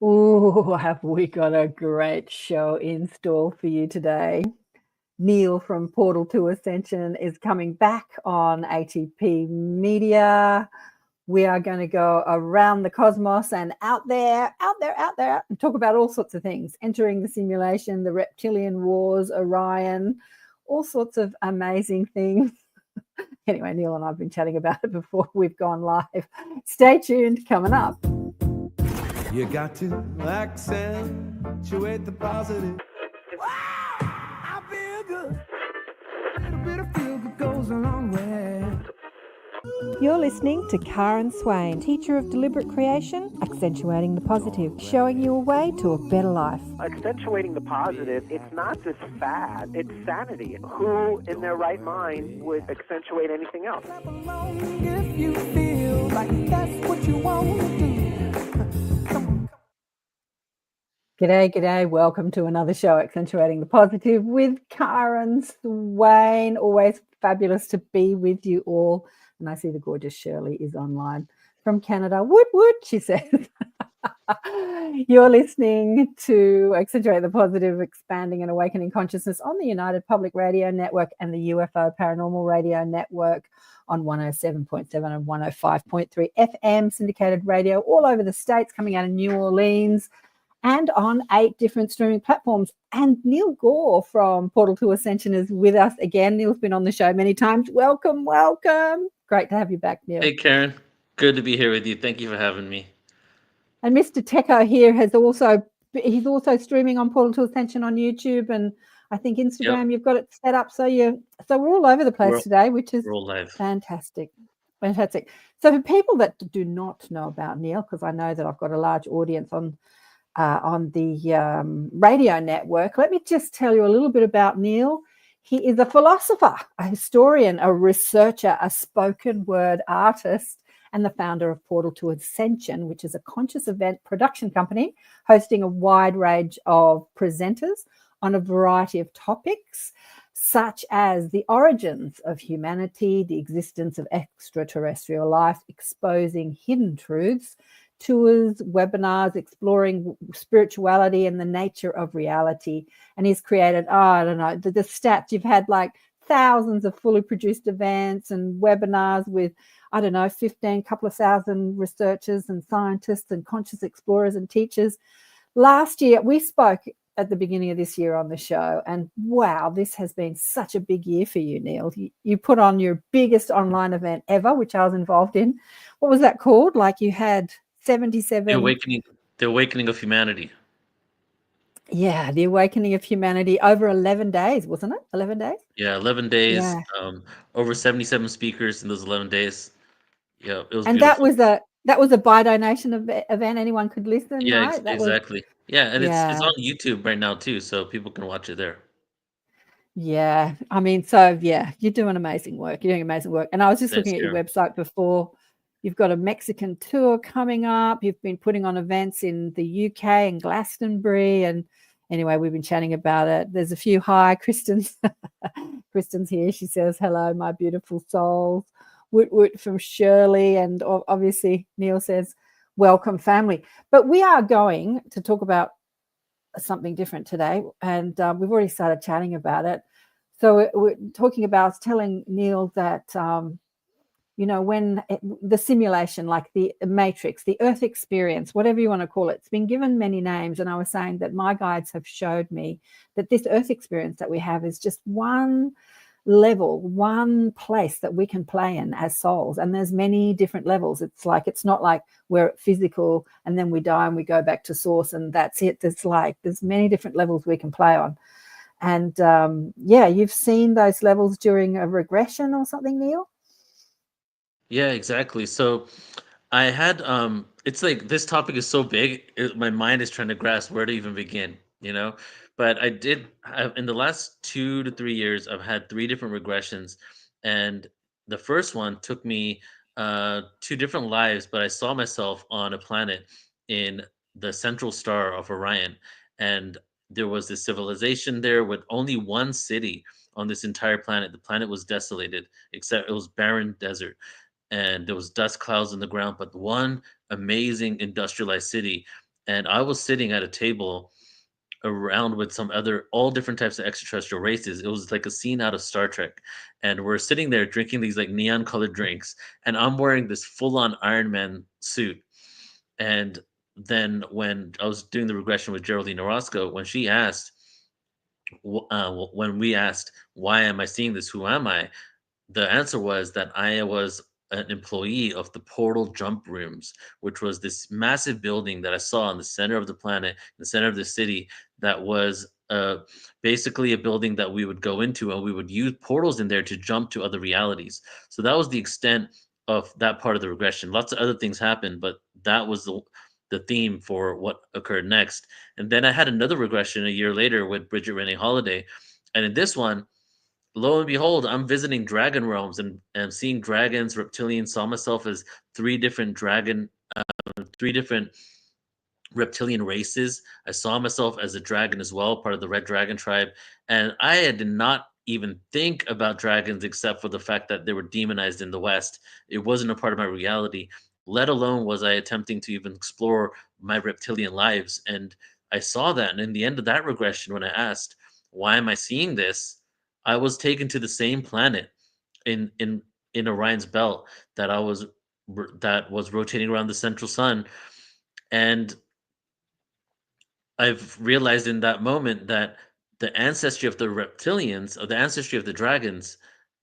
Ooh, have we got a great show in store for you today. Neil from Portal to Ascension is coming back on ATP-Media. We are going to go around the cosmos and out there, and talk about all sorts of things. Entering the simulation, the reptilian wars, Orion, all sorts of amazing things. Anyway, Neil and I have been chatting about it before we've gone live. Stay tuned, coming up. You got to accentuate the positive. Wow, I feel good. A little bit of feel good goes a long way. You're listening to Gaur Swain, teacher of deliberate creation, accentuating the positive, showing you a way to a better life. Accentuating the positive, it's not just fad, it's sanity. Who in their right mind would accentuate anything else? If you feel like that's what you want to do. G'day. Welcome to another show, Accentuating the Positive with Gaur Swain. Always fabulous to be with you all. And I see the gorgeous Shirley is online from Canada. Woot, she says. You're listening to Accentuate the Positive, Expanding and Awakening Consciousness on the United Public Radio Network and the UFO Paranormal Radio Network on 107.7 and 105.3 FM syndicated radio all over the States, coming out of New Orleans, and on 8 different streaming platforms. And Neil Gaur from Portal to Ascension is with us again. Neil's been on the show many times. Welcome. Great to have you back, Neil. Hey, Karen. Good to be here with you. Thank you for having me. And Mr. Techo here he's also streaming on Portal to Ascension on YouTube, and I think Instagram. Yep. You've got it set up so we're all over the place today, which is fantastic. So for people that do not know about Neil, because I know that I've got a large audience on the radio network, let me just tell you a little bit about Neil. He is a philosopher, a historian, a researcher, a spoken word artist, and the founder of Portal to Ascension, which is a conscious event production company hosting a wide range of presenters on a variety of topics, such as the origins of humanity, the existence of extraterrestrial life, exposing hidden truths, tours, webinars, exploring spirituality and the nature of reality. And he's created, the stats, you've had like thousands of fully produced events and webinars with, 15, couple of thousand researchers and scientists and conscious explorers and teachers. Last year, we spoke at the beginning of this year on the show, and wow, this has been such a big year for you, Neil. You put on your biggest online event ever, which I was involved in. What was that called? Like you had 77... The Awakening of Humanity. Yeah, The Awakening of Humanity, over 11 days, wasn't it? 11 days? Yeah, 11 days, yeah. Over 77 speakers in those 11 days. Yeah, it was and beautiful. that was a by donation event. Anyone could listen, yeah, right? Exactly. And it's on YouTube right now too, so people can watch it there. Yeah, you're doing amazing work. And I was just looking at your website before. You've got a Mexican tour coming up. You've been putting on events in the UK and Glastonbury. And anyway, we've been chatting about it. There's a few Kristen's here. She says, hello, my beautiful souls. Woot from Shirley. And obviously Neil says, welcome family. But we are going to talk about something different today. And we've already started chatting about it. So we're talking about telling Neil that, when the simulation, like the matrix, the earth experience, whatever you want to call it, it's been given many names. And I was saying that my guides have showed me that this earth experience that we have is just one level, one place that we can play in as souls. And there's many different levels. It's not like we're physical and then we die and we go back to source and that's it. There's many different levels we can play on. And you've seen those levels during a regression or something, Neil? Yeah, exactly. So I had it's like this topic is so big, my mind is trying to grasp where to even begin, But in the last 2 to 3 years, I've had 3 different regressions, and the first one took me 2 different lives, but I saw myself on a planet in the central star of Orion, and there was this civilization there with only one city on this entire planet. The planet was desolated, except it was barren desert, and there was dust clouds in the ground, but one amazing industrialized city. and I was sitting at a table around with some other all different types of extraterrestrial races. It was like a scene out of Star Trek. And we're sitting there drinking these like neon colored drinks, and I'm wearing this full-on Iron Man suit. And then when I was doing the regression with Geraldine Orozco, when she asked, when we asked, why am I seeing this? Who am I? The answer was that I was an employee of the Portal Jump Rooms, which was this massive building that I saw in the center of the planet, in the center of the city, that was basically a building that we would go into, and we would use portals in there to jump to other realities. So that was the extent of that part of the regression. Lots of other things happened, but that was the theme for what occurred next. And then I had another regression a year later with Bridget Renee Holiday. And in this one, lo and behold, I'm visiting dragon realms and seeing dragons, reptilians, saw myself as three different reptilian races. I saw myself as a dragon as well, part of the red dragon tribe. And I did not even think about dragons except for the fact that they were demonized in the West. It wasn't a part of my reality, let alone was I attempting to even explore my reptilian lives. And I saw that. And in the end of that regression, when I asked, why am I seeing this? I was taken to the same planet in Orion's belt that was rotating around the central sun. And I've realized in that moment that the ancestry of the reptilians, or the ancestry of the dragons,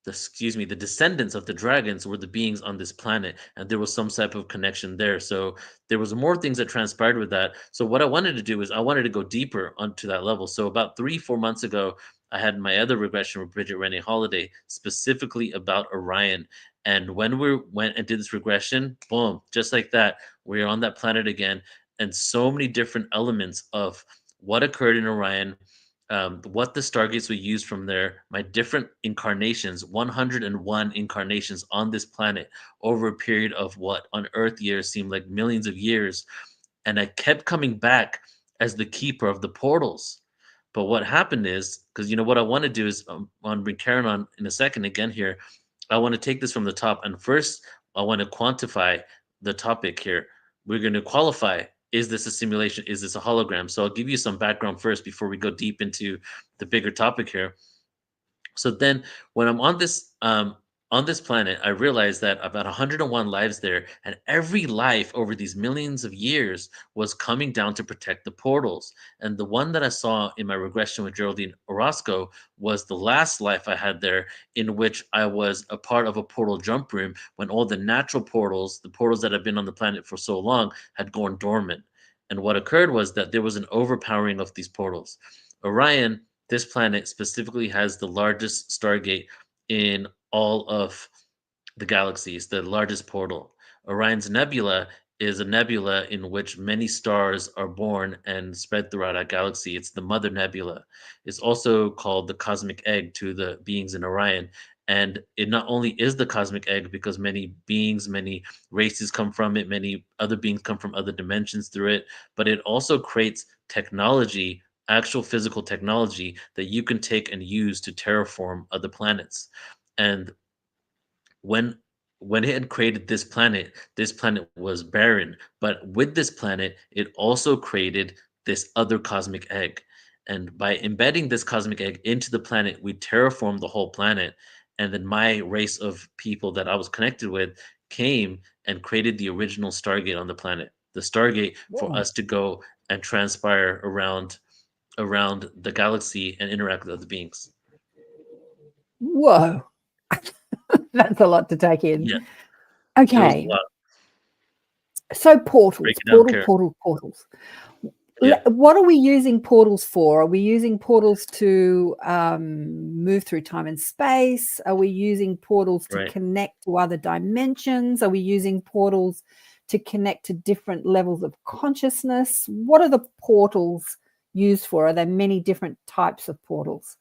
the descendants of the dragons were the beings on this planet, and there was some type of connection there. So there was more things that transpired with that. So what I wanted to do is I wanted to go deeper onto that level. So about 3-4 months ago, I had my other regression with Bridget Renee Holiday, specifically about Orion. And when we went and did this regression, boom, just like that, we're on that planet again, and so many different elements of what occurred in Orion, what the stargates we used from there, my different incarnations, 101 incarnations on this planet over a period of what on Earth years seemed like millions of years. And I kept coming back as the keeper of the portals. But what happened is, because what I want to do is, on bring Karen on in a second again here, I want to take this from the top. And first, I want to quantify the topic here. We're going to qualify, is this a simulation? Is this a hologram? So I'll give you some background first before we go deep into the bigger topic here. So then when I'm on this planet, I realized that about 101 lives there, and every life over these millions of years was coming down to protect the portals. And the one that I saw in my regression with Geraldine Orozco was the last life I had there, in which I was a part of a portal jump room when all the natural portals, the portals that have been on the planet for so long, had gone dormant. And what occurred was that there was an overpowering of these portals. Orion, this planet specifically, has the largest stargate in all of the galaxies, the largest portal. Orion's nebula is a nebula in which many stars are born and spread throughout our galaxy. It's the mother nebula. It's also called the cosmic egg to the beings in Orion. And it not only is the cosmic egg because many beings, many races come from it, many other beings come from other dimensions through it, but it also creates technology, actual physical technology that you can take and use to terraform other planets. And when it had created this planet was barren, but with this planet it also created this other cosmic egg. And by embedding this cosmic egg into the planet, we terraformed the whole planet. And then my race of people that I was connected with came and created the original Stargate on the planet, the Stargate for us to go and transpire around the galaxy and interact with other beings. Whoa. That's a lot to take in. Yeah. Okay. So portals, portals. Yeah. What are we using portals for? Are we using portals to move through time and space? Are we using portals to connect to other dimensions? Are we using portals to connect to different levels of consciousness? What are the portals used for? Are there many different types of portals?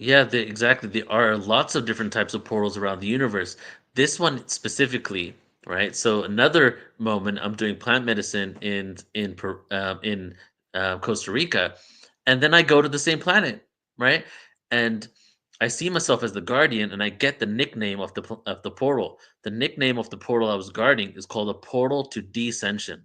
Yeah, exactly. There are lots of different types of portals around the universe. This one specifically, right? So another moment, I'm doing plant medicine in Costa Rica, and then I go to the same planet, right? And I see myself as the guardian, and I get the nickname of the portal. The nickname of the portal I was guarding is called a portal to descension.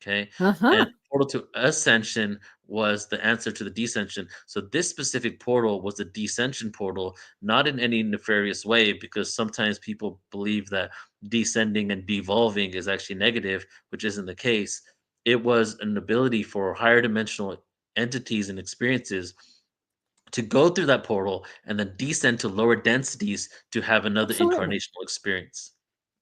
Okay. And Uh-huh. portal to ascension was the answer to the descension. So this specific portal was a descension portal, not in any nefarious way, because sometimes people believe that descending and devolving is actually negative, which isn't the case. It was an ability for higher dimensional entities and experiences to go through that portal and then descend to lower densities to have another Absolutely. incarnational experience.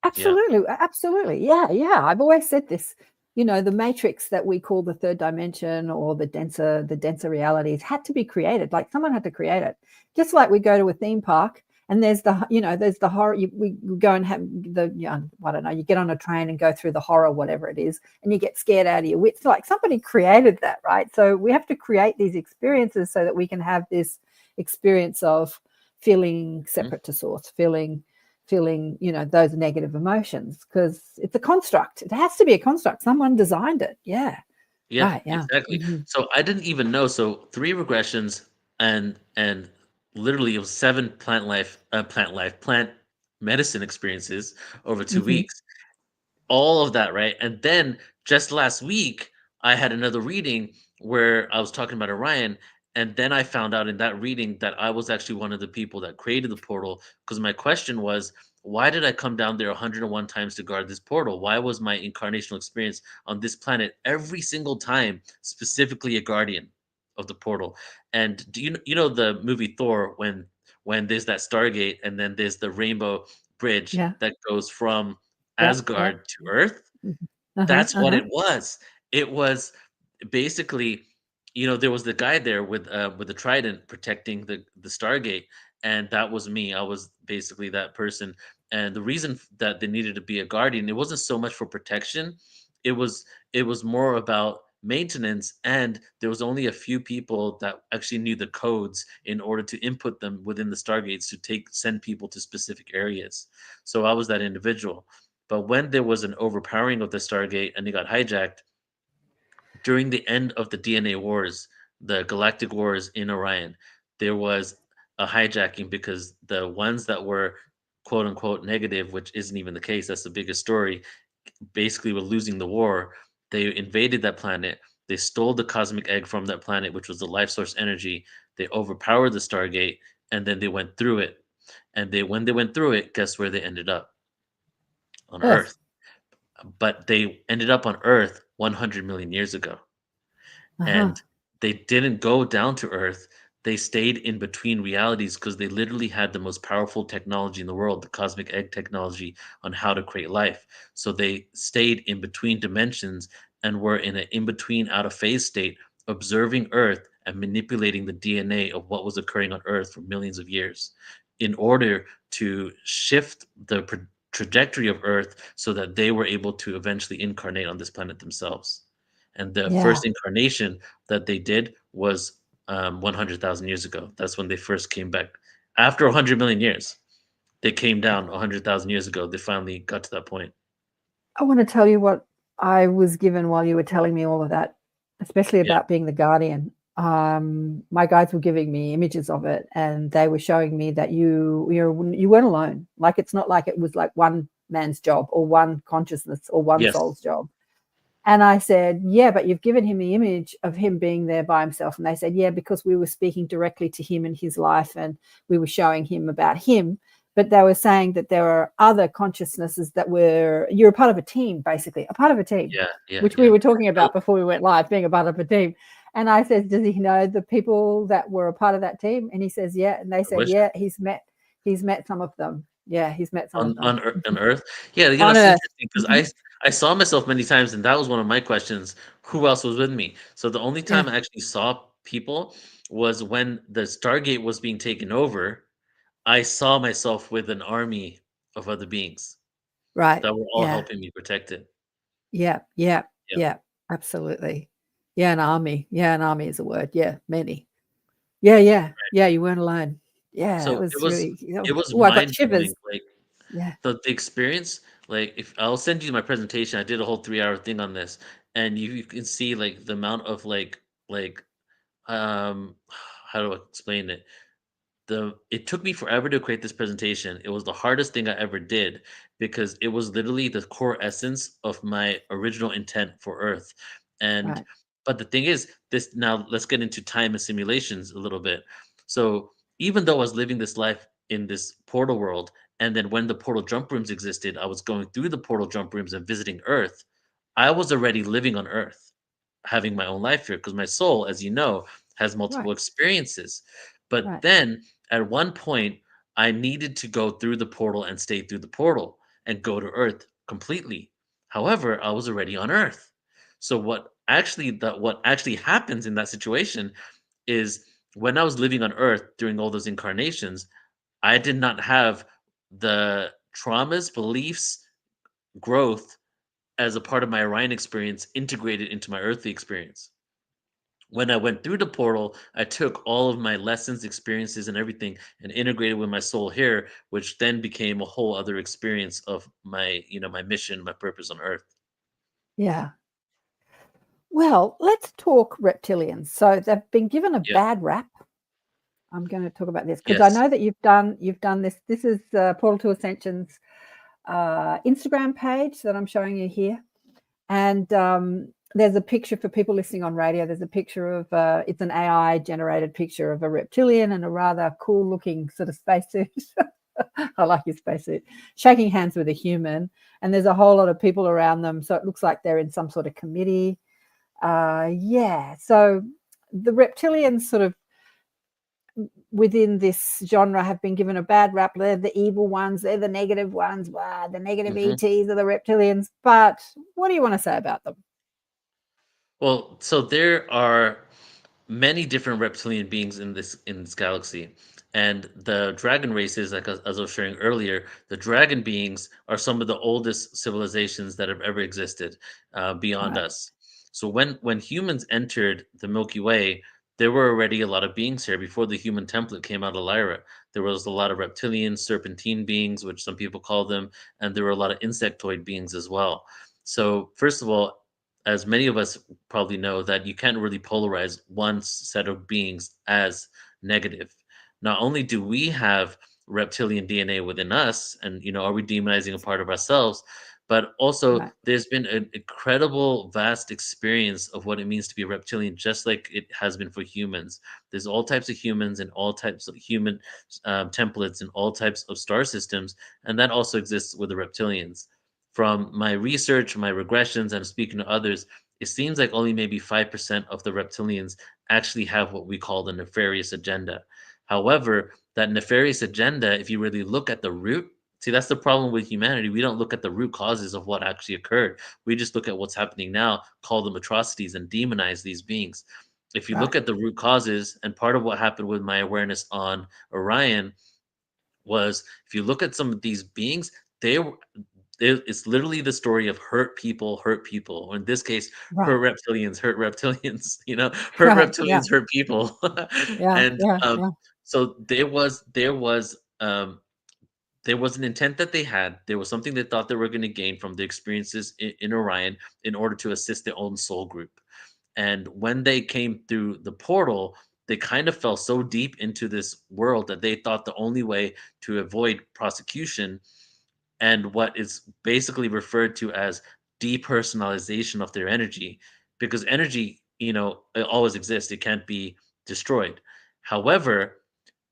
Yeah. Absolutely, absolutely. Yeah, yeah. I've always said this. The matrix that we call the third dimension or the denser realities had to be created. Like someone had to create it. Just like we go to a theme park and there's the horror. We go and have I don't know. You get on a train and go through the horror, whatever it is, and you get scared out of your wits. Like somebody created that, right? So we have to create these experiences so that we can have this experience of feeling Mhm. separate to source, feeling those negative emotions, because it's a construct. It has to be a construct. Someone designed it. Yeah. Yeah, Right. Yeah. exactly. Mhm. So I didn't even know. So 3 regressions and literally it was 7 plant medicine experiences over 2 Mhm. weeks. All of that, right? And then just last week, I had another reading where I was talking about Orion, and then I found out in that reading that I was actually one of the people that created the portal. Because my question was, why did I come down there 101 times to guard this portal? Why was my incarnational experience on this planet every single time specifically a guardian of the portal? And do you know the movie Thor when there's that Stargate and then there's the Rainbow Bridge Yeah. that goes from Yep. Yep. Asgard to Earth? Mhm. Uh-huh. That's what Uh-huh. it was. It was basically, there was the guy there with the trident protecting the Stargate, and that was me. I was basically that person. And the reason that they needed to be a guardian, it wasn't so much for protection. It was it was more about maintenance, and there was only a few people that actually knew the codes in order to input them within the Stargates to send people to specific areas. So I was that individual. But when there was an overpowering of the Stargate and it got hijacked during the end of the DNA wars, the galactic wars in Orion, there was a hijacking because the ones that were quote unquote negative, which isn't even the case, that's the biggest story, basically were losing the war. They invaded that planet. They stole the cosmic egg from that planet, which was the life source energy. They overpowered the Stargate, and then they went through it. And when they went through it, guess where they ended up? On Earth. Earth. But they ended up on Earth 100 million years ago. Uh-huh. And they didn't go down to Earth. They stayed in between realities because they literally had the most powerful technology in the world, the cosmic egg technology on how to create life. So they stayed in between dimensions and were in an in between out of phase state, observing Earth and manipulating the DNA of what was occurring on Earth for millions of years in order to shift the trajectory of Earth so that they were able to eventually incarnate on this planet themselves. And the Yeah. first incarnation that they did was 100,000 years ago. That's when they first came back. After 100 million years, they came down 100,000 years ago. They finally got to that point. I want to tell you what I was given while you were telling me all of that, especially Yeah. about being the guardian. My guides were giving me images of it, and they were showing me that you weren't alone. Like it's not like it was like one man's job or one consciousness or one Yes. soul's job. And I said, yeah, but you've given him the image of him being there by himself. And they said, yeah, because we were speaking directly to him and his life, and we were showing him about him. But they were saying that there are other consciousnesses you're a part of a team, basically, a part of a team, Yeah. Yeah. which we Yeah. were talking So, about before we went live, being a part of a team. And I said, does he know the people that were a part of that team? And he says, yeah. And they I said, wish yeah, he's met some of them. Yeah, he's met some of them on Earth. Yeah. on It's Earth. interesting because Mhm. I saw myself many times, and that was one of my questions. Who else was with me? So the only Yeah, time I actually saw people was when the Stargate was being taken over. I saw myself with an army of other beings right. that were all Yeah. helping me protect it. Yeah, yeah, Yeah. yeah, absolutely. Yeah, an army. Yeah, an army is a word. Yeah, many. Yeah, yeah, yeah. You weren't alone. Yeah, it So was really. it was Oh, I got mind shivers. blowing. Like Yeah, the experience, like if I'll send you my presentation, I did a whole 3 hour thing on this, and you can see like the amount of like how do I explain it? It took me forever to create this presentation. It was the hardest thing I ever did because it was literally the core essence of my original intent for Earth. And Right. but the thing is, this now let's get into time and simulations a little bit. So even though I was living this life in this portal world, and then when the portal jump rooms existed, I was going through the portal jump rooms and visiting Earth. I was already living on Earth, having my own life here, because my soul, as you know, has Right. multiple experiences. But Right. then at one point, I needed to go through the portal and stay through the portal and go to Earth completely. However, I was already on Earth. So what actually happens in that situation is when I was living on Earth during all those incarnations, I did not have the traumas, beliefs, growth as a part of my Orion experience integrated into my earthly experience. When I went through the portal, I took all of my lessons, experiences, and everything and integrated with my soul here, which then became a whole other experience of my mission, my purpose on Earth. Yeah. Well, let's talk reptilians. So they've been given a Yeah. bad rap. I'm going to talk about this because I Yes. know that you've done this. This is Portal to Ascension's Instagram page that I'm showing you here, and there's a picture for people listening on radio. There's a picture of it's an AI generated picture of a reptilian and a rather cool looking sort of spacesuit. I like your spacesuit, shaking hands with a human, and there's a whole lot of people around them. So it looks like they're in some sort of committee. Yeah. So the reptilians sort of within this genre have been given a bad rap. They're the evil ones. They're the negative ones. Wow, the negative hmm ETs are the reptilians. But what do you want to say about them? Well, so there are many different reptilian beings in this galaxy, and the dragon races, like as I was sharing earlier, the dragon beings are some of the oldest civilizations that have ever existed beyond Right, us. So when humans entered the Milky Way, there were already a lot of beings here before the human template came out of Lyra. There was a lot of reptilian, serpentine beings, which some people call them, and there were a lot of insectoid beings as well. So first of all, as many of us probably know, that you can't really polarize one set of beings as negative. Not only do we have reptilian DNA within us, and are we demonizing a part of ourselves, but also right, there's been an incredible, vast experience of what it means to be a reptilian, just like it has been for humans. There's all types of humans and all types of human templates and all types of star systems, and that also exists with the reptilians. From my research, my regressions, and speaking to others, it seems like only maybe 5% of the reptilians actually have what we call the nefarious agenda. However, that nefarious agenda, if you really look at the root, see, that's the problem with humanity. We don't look at the root causes of what actually occurred. We just look at what's happening now, call them atrocities, and demonize these beings. If you look right, at the root causes, and part of what happened with my awareness on Orion was, if you look at some of these beings, they were it's literally the story of hurt people. Or in this case, right, hurt reptilians, hurt right. Yeah, reptilians, hurt people. yeah, And yeah, yeah. so there was an intent that they had. There was something they thought they were going to gain from the experiences in Orion in order to assist their own soul group. And when they came through the portal, they kind of fell so deep into this world that they thought the only way to avoid prosecution and what is basically referred to as depersonalization of their energy, because energy, it always exists. It can't be destroyed. However,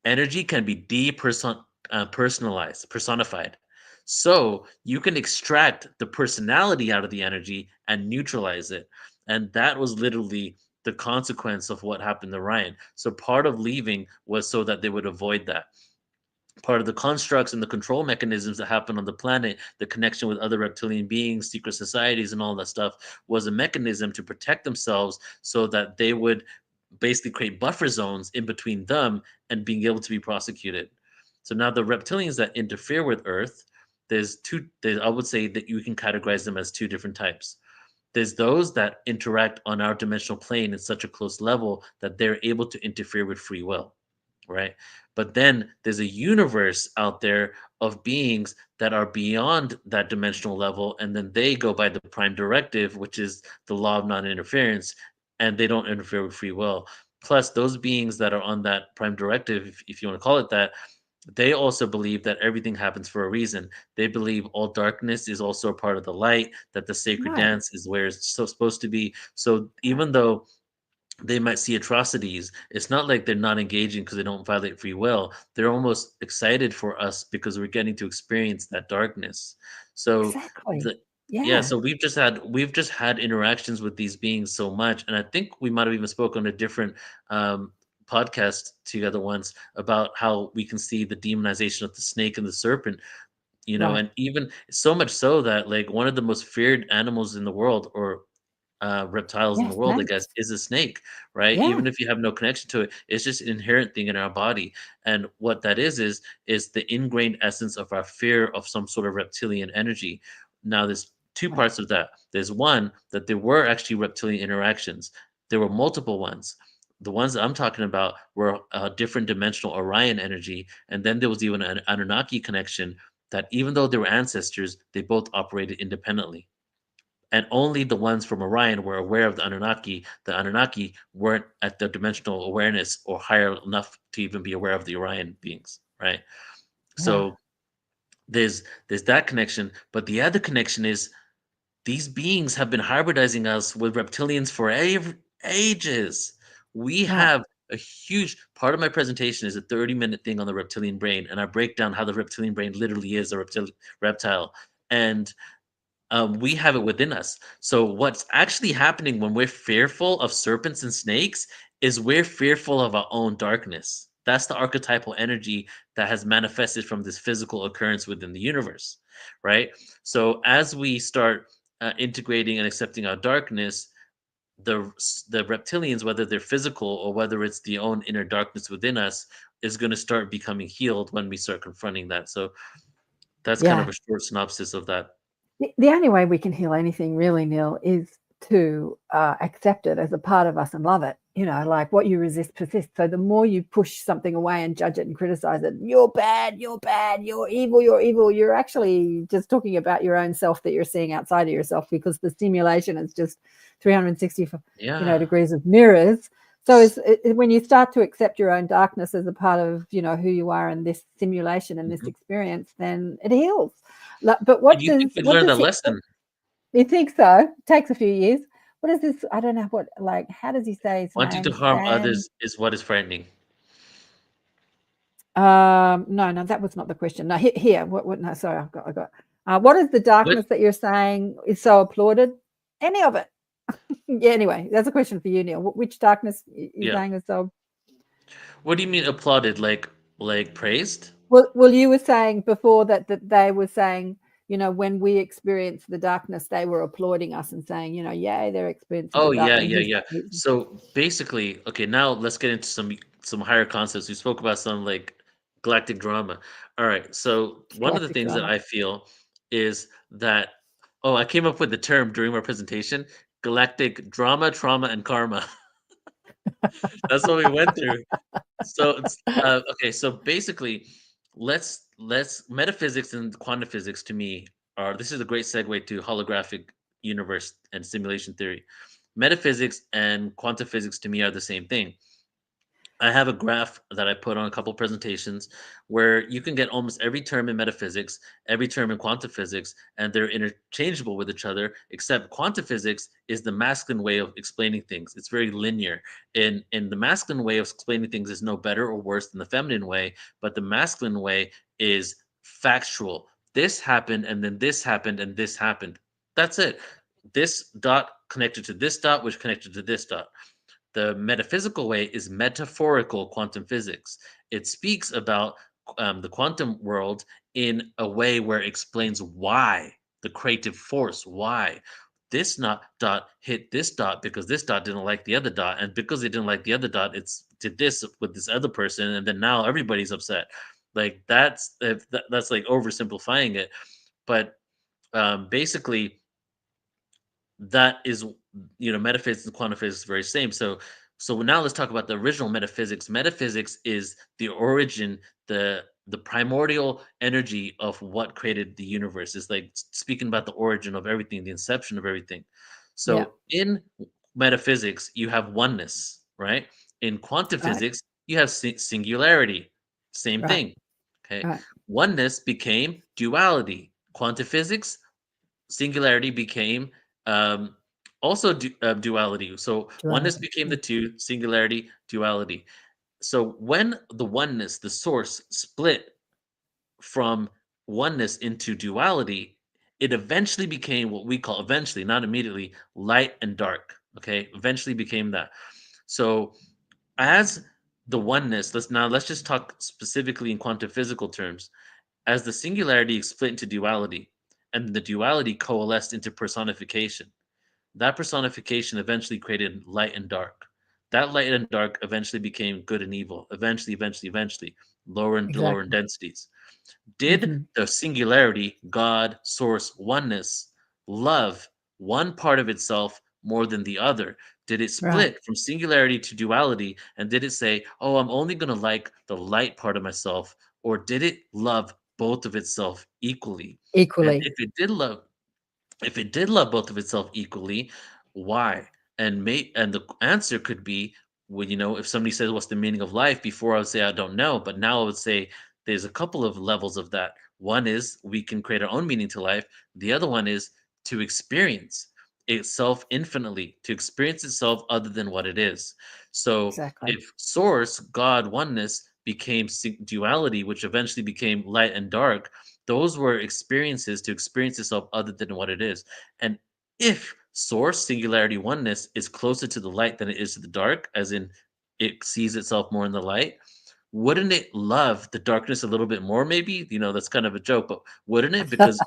energy can be personalized, personified. So you can extract the personality out of the energy and neutralize it. And that was literally the consequence of what happened to Ryan. So part of leaving was so that they would avoid that. Part of the constructs and the control mechanisms that happen on the planet, the connection with other reptilian beings, secret societies, and all that stuff, was a mechanism to protect themselves so that they would basically create buffer zones in between them and being able to be prosecuted. So now the reptilians that interfere with Earth, I would say that you can categorize them as two different types. There's those that interact on our dimensional plane at such a close level that they're able to interfere with free will, right? But then there's a universe out there of beings that are beyond that dimensional level, and then they go by the prime directive, which is the law of non-interference, and they don't interfere with free will. Plus, those beings that are on that prime directive, if you want to call it that, they also believe that everything happens for a reason. They believe all darkness is also a part of the light, that the sacred Right. dance is where it's so supposed to be. So even though they might see atrocities, it's not like they're not engaging because they don't violate free will. They're almost excited for us because we're getting to experience that darkness. So Exactly. the yeah, Yeah. so we've just had interactions with these beings so much, and I think we might have even spoken on a different um, podcast together once about how we can see the demonization of the snake and the serpent, Right. and even so much so that like one of the most feared animals in the world, or reptiles in the Yes. world, I guess, Thanks. is a snake, right? Yeah. Even if you have no connection to it, it's just an inherent thing in our body. And what that is the ingrained essence of our fear of some sort of reptilian energy. Now, there's two Right. parts of that. There's one that there were actually reptilian interactions. There were multiple ones. The ones that I'm talking about were a different dimensional Orion energy, and then there was even an Anunnaki connection that even though they were ancestors, they both operated independently, and only the ones from Orion were aware of the Anunnaki. The Anunnaki weren't at the dimensional awareness or higher enough to even be aware of the Orion beings, right? Yeah. So there's that connection, but the other connection is these beings have been hybridizing us with reptilians for ages. We Right. have a huge part of my presentation is a 30-minute thing on the reptilian brain, and I break down how the reptilian brain literally is a reptile. And we have it within us. So what's actually happening when we're fearful of serpents and snakes is we're fearful of our own darkness. That's the archetypal energy that has manifested from this physical occurrence within the universe, right? So as we start integrating and accepting our darkness, the reptilians, whether they're physical or whether it's the own inner darkness within us, is going to start becoming healed when we start confronting that. So that's kind of Yeah. a short synopsis of that. The only way we can heal anything really, Neil, is to accept it as a part of us and love it. Like what you resist persists. So the more you push something away and judge it and criticize it, you're bad, you're evil, you're actually just talking about your own self that you're seeing outside of yourself, because the stimulation is just 360 Yeah. degrees of mirrors. So when you start to accept your own darkness as a part of who you are in this simulation and this Mhm. experience, then it heals. But And you think we learned that lesson? you think so? It takes a few years. What is this? I don't know what, like, how does he say his Wanting to name? harm others is what is frightening. No, that was not the question. No, here. What? No, sorry, I got. What is the What? darkness that you're saying is so applauded? Any of it? Yeah. Anyway, that's a question for you, Neil. Which darkness you're Yeah. saying is so? What do you mean applauded? Like praised? Well, you were saying before that they were saying, when we experienced the darkness, they were applauding us and saying, yay, they're experiencing the Oh yeah, darkness. yeah, yeah. So basically, okay, now let's get into some higher concepts. We spoke about some like galactic drama. All right. So one of the Galactic things that drama. I feel is that I came up with the term during my presentation: galactic drama, trauma, and karma. That's what we went through. So it's okay. So basically, let's metaphysics and quantum physics to me are this is a great segue to holographic universe and simulation theory. Metaphysics and quantum physics to me are the same thing. I have a graph that I put on a couple presentations where you can get almost every term in metaphysics, every term in quantum physics, and they're interchangeable with each other, except quantum physics is the masculine way of explaining things. It's very linear. In the masculine way of explaining things is no better or worse than the feminine way, but the masculine way is factual. This happened, and then this happened, and this happened. That's it. This dot connected to this dot, which connected to this dot. The metaphysical way is metaphorical quantum physics. It speaks about the quantum world in a way where it explains why the creative force, why this not dot hit this dot because this dot didn't like the other dot, and because it didn't like the other dot, it's did this with this other person, and then now everybody's upset. Like that's like oversimplifying it, but basically that is metaphysics and quantum physics is very same. So now let's talk about the original metaphysics. Metaphysics is the origin, the primordial energy of what created the universe. It's like speaking about the origin of everything, the inception of everything. Yeah. So in metaphysics you have oneness, right? In quantum Right. physics you have singularity, same Right. thing. Okay. Right. Oneness became duality. Quantum physics, singularity became um, also duality. So oneness Duality. became the two, singularity, duality. So when the oneness, the source, split from oneness into duality, it eventually became what we call, eventually, not immediately, light and dark. Okay, eventually became that. So as the oneness, let's just talk specifically in quantum physical terms. As the singularity split into duality, and the duality coalesced into personification, that personification eventually created light and dark. That light and dark eventually became good and evil. Eventually, lower and lower in Exactly. densities. Did Hmm. the singularity, God, source, oneness, love one part of itself more than the other? Did it Right. split from singularity to duality? And did it say, oh, I'm only going to like the light part of myself? Or did it love both of itself equally? And Equally. if it did love both of itself equally, why? And the answer could be, well, if somebody says what's the meaning of life, before I would say I don't know, but now I would say there's a couple of levels of that. One is we can create our own meaning to life. The other one is to experience itself infinitely, to experience itself other than what it is. So Exactly. if source, God, oneness became duality, which eventually became light and dark, those were experiences to experience itself other than what it is. And if source, singularity, oneness is closer to the light than it is to the dark, as in it sees itself more in the light, wouldn't it love the darkness a little bit more? Maybe, that's kind of a joke, but wouldn't it? Because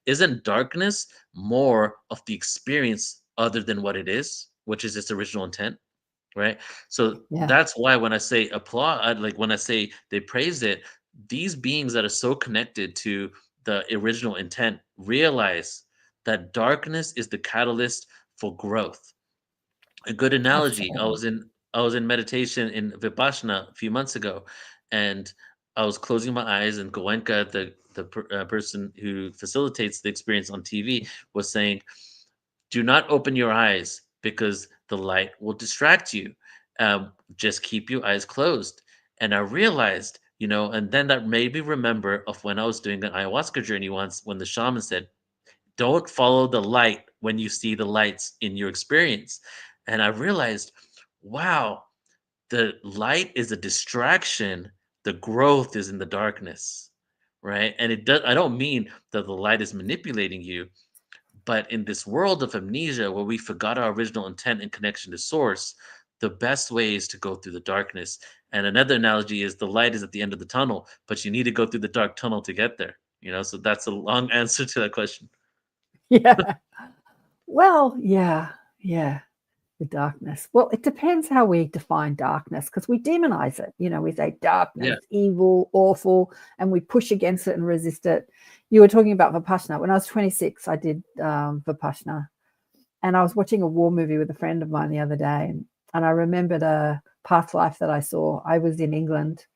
isn't darkness more of the experience other than what it is, which is its original intent? Right? So Yeah. that's why when I say applaud, like when I say they praise it, these beings that are so connected to the original intent realize that darkness is the catalyst for growth. A good analogy, Absolutely. I was in meditation in Vipassana a few months ago, and I was closing my eyes, and Goenka, the person who facilitates the experience on TV, was saying, do not open your eyes because the light will distract you. Just keep your eyes closed. And I realized, and then that made me remember of when I was doing an ayahuasca journey once, when the shaman said, don't follow the light when you see the lights in your experience. And I realized, wow, the light is a distraction. The growth is in the darkness, right? And I don't mean that the light is manipulating you, but in this world of amnesia where we forgot our original intent and connection to source, the best way is to go through the darkness. And another analogy is the light is at the end of the tunnel, but you need to go through the dark tunnel to get there. So that's a long answer to that question. Yeah. Well, yeah. Yeah. The darkness. Well, it depends how we define darkness, because we demonize it. We say Yeah. darkness, evil, awful, and we push against it and resist it. You were talking about Vipassana. When I was 26, I did Vipassana, and I was watching a war movie with a friend of mine the other day, and I remembered a past life that I saw. I was in England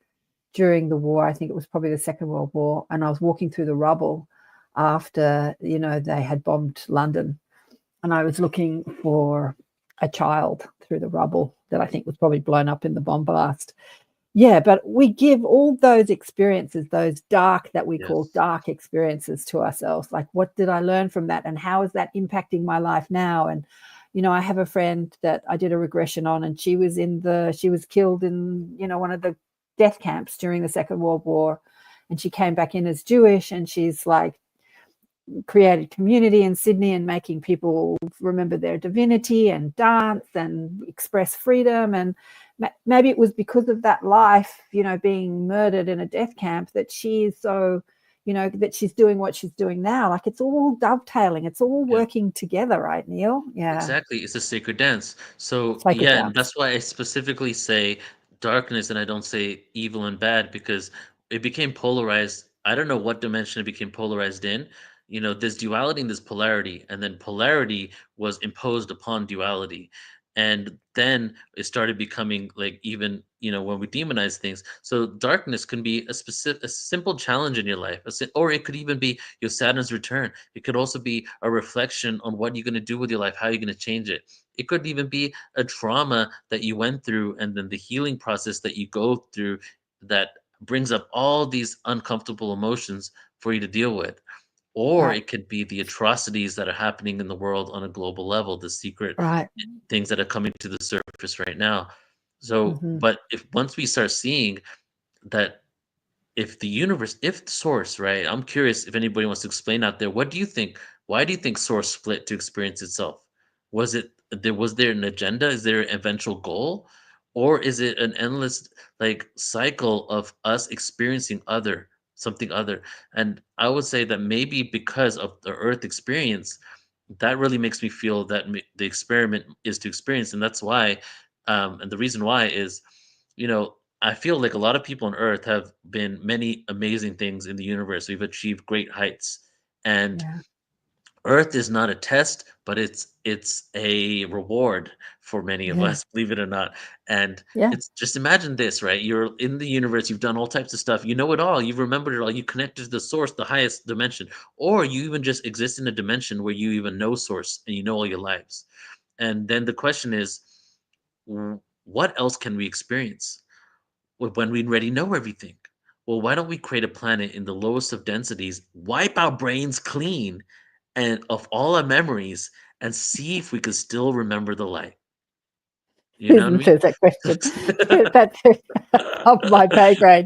during the war. I think it was probably the Second World War, and I was walking through the rubble after they had bombed London, and I was looking for a child through the rubble that I think was probably blown up in the bomb blast. Yeah, but we give all those experiences, those dark, that we call Yes. dark experiences, to ourselves. Like, what did I learn from that? And how is that impacting my life now? And, I have a friend that I did a regression on, and she was killed in, one of the death camps during the Second World War. And she came back in as Jewish, and she's like, created community in Sydney and making people remember their divinity and dance and express freedom. And maybe it was because of that life, being murdered in a death camp, that she is so, that she's doing what she's doing now. Like, it's all dovetailing. It's all Yeah. working together, right, Neil? Yeah. Exactly. It's a sacred dance. So, Sacred yeah, and dance. that's why I specifically say darkness and I don't say evil and bad, because it became polarized. I don't know what dimension it became polarized in. There's duality and there's polarity, and then polarity was imposed upon duality. And then it started becoming like, even, when we demonize things. So darkness can be a simple challenge in your life, or it could even be your Saturn's return. It could also be a reflection on what you're going to do with your life, how you're going to change it. It could even be a trauma that you went through, and then the healing process that you go through that brings up all these uncomfortable emotions for you to deal with. Or Right. it could be the atrocities that are happening in the world on a global level, the secret Right. things that are coming to the surface right now. So, Hmm. but if once we start seeing that, if the universe, if the source, right? I'm curious if anybody wants to explain out there. What do you think? Why do you think source split to experience itself? Was there an agenda? Is there an eventual goal? Or is it an endless like cycle of us experiencing something other? And I would say that maybe because of the Earth experience, that really makes me feel that the experiment is to experience, and that's why, and the reason why is, you know, I feel like a lot of people on Earth have been many amazing things in the universe. We've achieved great heights, and Yeah. Earth is not a test, but it's a reward for many of Yeah. us, believe it or not. And Yeah. it's just imagine this, right? You're in the universe, you've done all types of stuff, you know it all, you've remembered it all, you connected to the source, the highest dimension, or you even just exist in a dimension where you even know source and you know all your lives. And then the question is, what else can we experience? When we already know everything. Well, why don't we create a planet in the lowest of densities, wipe our brains clean and of all our memories, and see if we could still remember the light? You know what I Isn't mean? there that question? That's up my pay grade.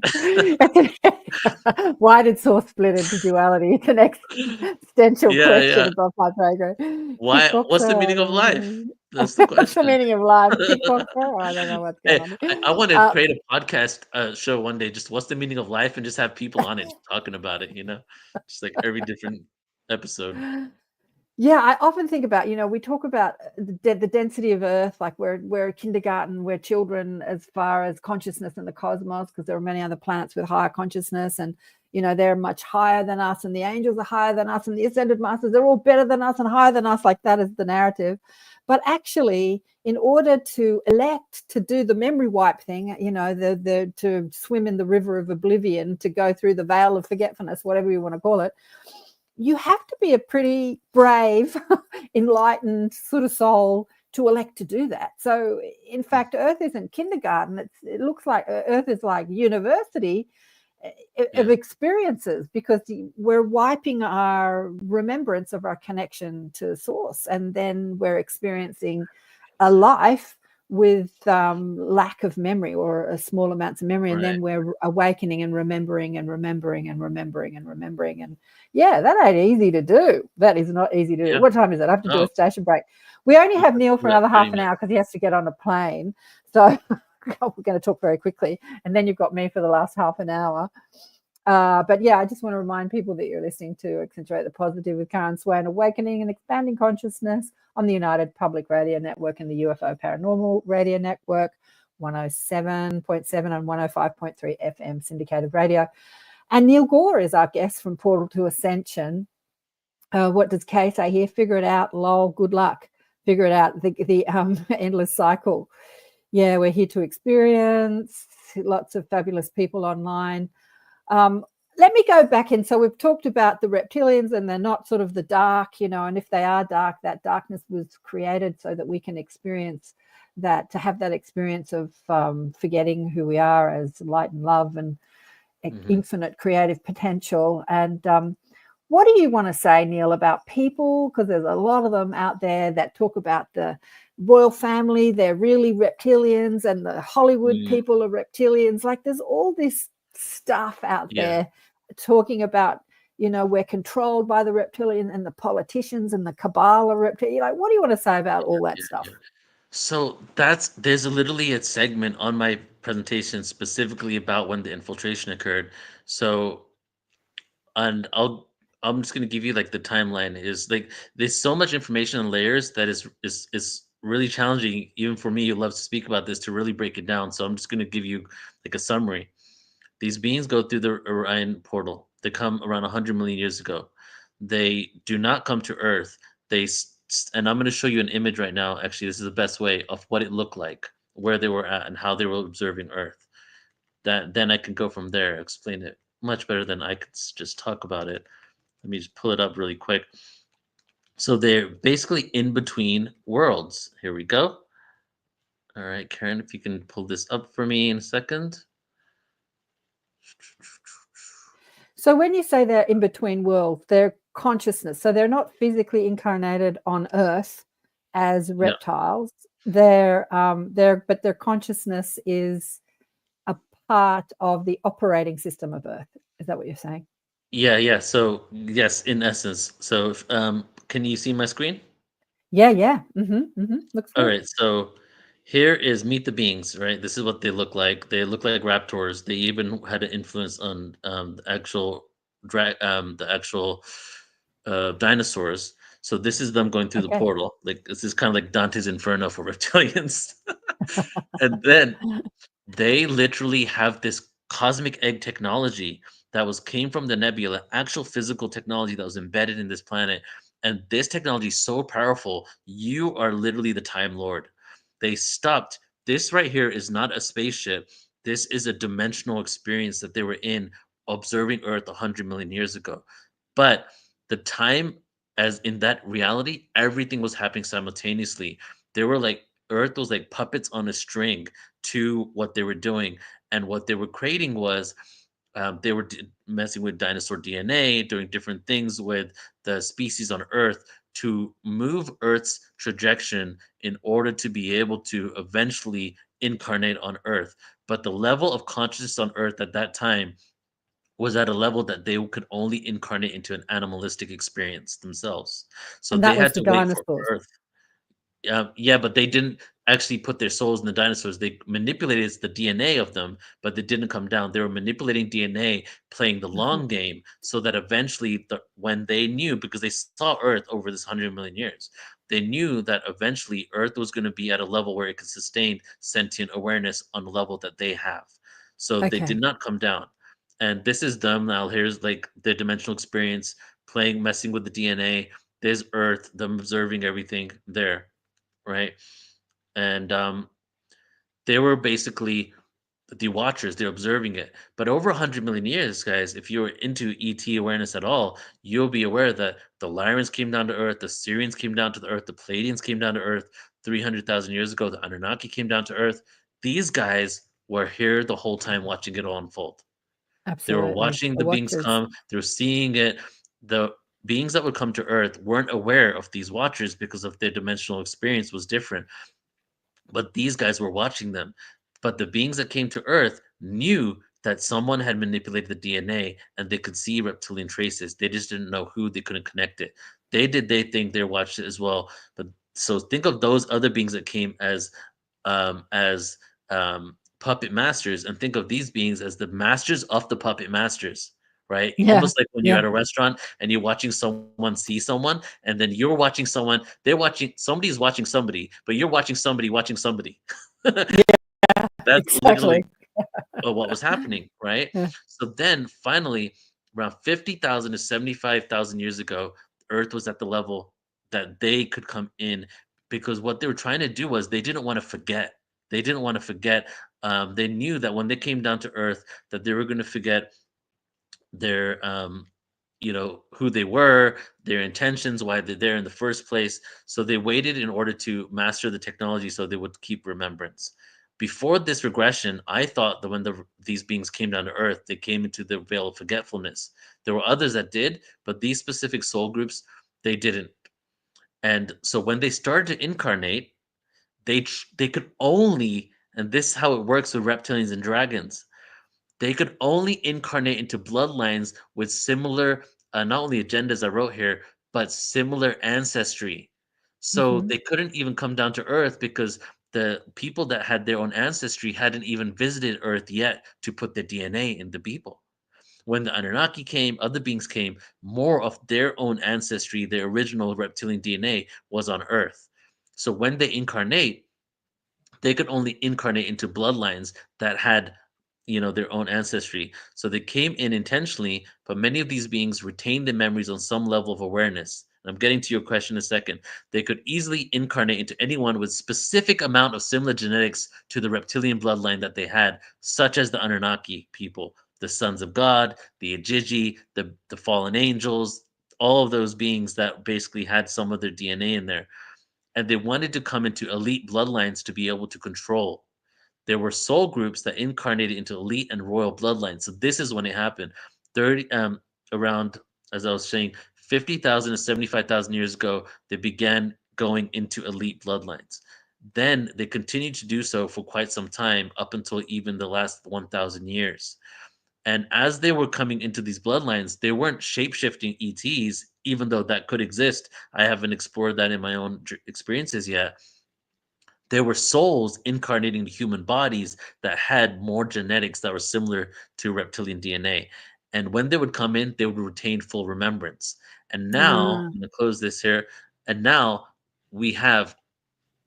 Why did source split into duality? It's an existential Yeah, question yeah. above my pay grade. Why? What's the meaning of life? Kickboxer. That's the What's the question. meaning of life? Kickboxer? I don't know what's going Hey, on. I want to create a podcast show one day. Just what's the meaning of life, and just have people on it talking about it. Just like every different episode. Yeah, I often think about, we talk about the density of Earth, like we're kindergarten, we're children as far as consciousness in the cosmos, because there are many other planets with higher consciousness, and they're much higher than us, and the angels are higher than us, and the ascended masters, they're all better than us and higher than us, like that is the narrative. But actually, in order to elect to do the memory wipe thing, the to swim in the river of oblivion, to go through the veil of forgetfulness, whatever you want to call it, you have to be a pretty brave, enlightened sort of soul to elect to do that. So, in fact, Earth isn't kindergarten. It looks like Earth is like university of experiences, because we're wiping our remembrance of our connection to source, and then we're experiencing a life with lack of memory, or a small amounts of memory, and Right. then we're awakening and remembering and remembering and remembering and remembering. And yeah, that ain't easy to do. That is not easy to do. Yeah. What time is it? I have to do No. a station break. We only have Neil for We're at another 30 half an minutes. hour because he has to get on a plane. So we're going to talk very quickly, and then you've got me for the last half an hour. But yeah, I just want to remind people that you're listening to Accentuate the Positive with Karen Swain, Awakening and Expanding Consciousness on the United Public Radio Network and the UFO Paranormal Radio Network, 107.7 and 105.3 FM syndicated radio. And Neil Gaur is our guest from Portal to Ascension. What does Kay say here? Figure it out, lol, good luck. Figure it out, the endless cycle. Yeah, we're here to experience. Lots of fabulous people online. Let me go back in. So we've talked about the reptilians, and they're not sort of the dark, and if they are dark, that darkness was created so that we can experience that, to have that experience of forgetting who we are as light and love and infinite creative potential. And what do you want to say, Neil, about people? Because there's a lot of them out there that talk about the royal family, they're really reptilians, and the Hollywood people are reptilians. Like, there's all this stuff out there talking about, we're controlled by the reptilian, and the politicians and the cabal are reptilian. Like, what do you want to say about all that stuff? So there's literally a segment on my presentation specifically about when the infiltration occurred. So, and I'm just gonna give you like the timeline. Is like there's so much information and layers that is really challenging even for me who loves to speak about this to really break it down. So I'm just gonna give you like a summary. These beings go through the Orion portal. They come around 100 million years ago. They do not come to Earth. And I'm going to show you an image right now. Actually, this is the best way of what it looked like, where they were at, and how they were observing Earth. Then I can go from there, explain it much better than I could just talk about it. Let me just pull it up really quick. So they're basically in between worlds. Here we go. All right, Karen, if you can pull this up for me in a second. So when you say they're in between worlds, they're consciousness. So they're not physically incarnated on Earth as Yeah. reptiles. But their consciousness is a part of the operating system of Earth. Is that what you're saying? Yeah, yeah. So yes, in essence. So can you see my screen? Yeah, yeah. Looks All good. right, so here is Meet the Beings, right? This is what they look like. They look like raptors. They even had an influence on the actual dinosaurs. So this is them going through the Okay. portal. Like this is kind of like Dante's Inferno for reptilians. And then they literally have this cosmic egg technology that was came from the nebula, actual physical technology that was embedded in this planet. And this technology is so powerful, you are literally the Time Lord. They stopped. This right here is not a spaceship. This is a dimensional experience that they were in observing Earth 100 million years ago. But the time, as in that reality, everything was happening simultaneously. They were like Earth was like puppets on a string to what they were doing. And what they were creating was they were messing with dinosaur DNA, doing different things with the species on Earth to move Earth's trajectory in order to be able to eventually incarnate on Earth. But the level of consciousness on Earth at that time was at a level that they could only incarnate into an animalistic experience themselves. So And they that was had the to wait for dinosaurs. Earth. Yeah, but they didn't actually put their souls in the dinosaurs. They manipulated the DNA of them, but they didn't come down. They were manipulating DNA, playing the Mhm. long game, so that eventually, when they knew, because they saw Earth over this 100 million years, they knew that eventually Earth was going to be at a level where it could sustain sentient awareness on the level that they have. So they did Okay. not come down. And this is them now. Here's like their dimensional experience, playing, messing with the DNA. There's Earth, them observing everything there, right? And they were basically the watchers. They're observing it. But over 100 million years, guys, if you're into ET awareness at all, you'll be aware that the Lyrans came down to Earth, the Syrians came down to the Earth, the Palladians came down to Earth 300,000 years ago, the Anunnaki came down to Earth. These guys were here the whole time watching it all unfold. They were Absolutely. watching The the beings watchers. come, they were seeing it. The beings that would come to Earth weren't aware of these watchers because of their dimensional experience was different, but these guys were watching them. But the beings that came to Earth knew that someone had manipulated the DNA and they could see reptilian traces. They just didn't know who, they couldn't connect it. They think they watched it as well. But so think of those other beings that came as puppet masters, and think of these beings as the masters of the puppet masters. Right? Yeah. Almost like when you're Yeah. at a restaurant and you're watching someone see someone, and then you're watching someone, they're watching somebody's watching somebody, but you're watching somebody watching somebody. That's literally Exactly. what was happening, right? Yeah. So then finally, around 50,000 to 75,000 years ago, Earth was at the level that they could come in, because what they were trying to do was they didn't want to forget. They didn't want to forget. They knew that when they came down to Earth, that they were going to forget their who they were, their intentions, why they're there in the first place. So they waited in order to master the technology so they would keep remembrance. Before this regression, I thought that when these beings came down to Earth, they came into the veil of forgetfulness. There were others that did, but these specific soul groups, they didn't. And so when they started to incarnate, they could only, and this is how it works with reptilians and dragons, they could only incarnate into bloodlines with similar, not only agendas I wrote here, but similar ancestry. So Mhm. they couldn't even come down to Earth because the people that had their own ancestry hadn't even visited Earth yet to put their DNA in the people. When the Anunnaki came, other beings came, more of their own ancestry, their original reptilian DNA, was on Earth. So when they incarnate, they could only incarnate into bloodlines that had their own ancestry. So they came in intentionally, but many of these beings retained the memories on some level of awareness. And I'm getting to your question in a second. They could easily incarnate into anyone with specific amount of similar genetics to the reptilian bloodline that they had, such as the Anunnaki people, the sons of God, the Ajiji, the fallen angels, all of those beings that basically had some of their DNA in there, and they wanted to come into elite bloodlines to be able to control. there were soul groups that incarnated into elite and royal bloodlines. So this is when it happened. 30 around, as I was saying, 50,000 to 75,000 years ago, they began going into elite bloodlines. Then they continued to do so for quite some time, up until even the last 1,000 years. And as they were coming into these bloodlines, they weren't shape-shifting ETs, even though that could exist. I haven't explored that in my own experiences yet. There were souls incarnating human bodies that had more genetics that were similar to reptilian DNA. And when they would come in, they would retain full remembrance. And now, Ah, I'm going to close this here. And now we have,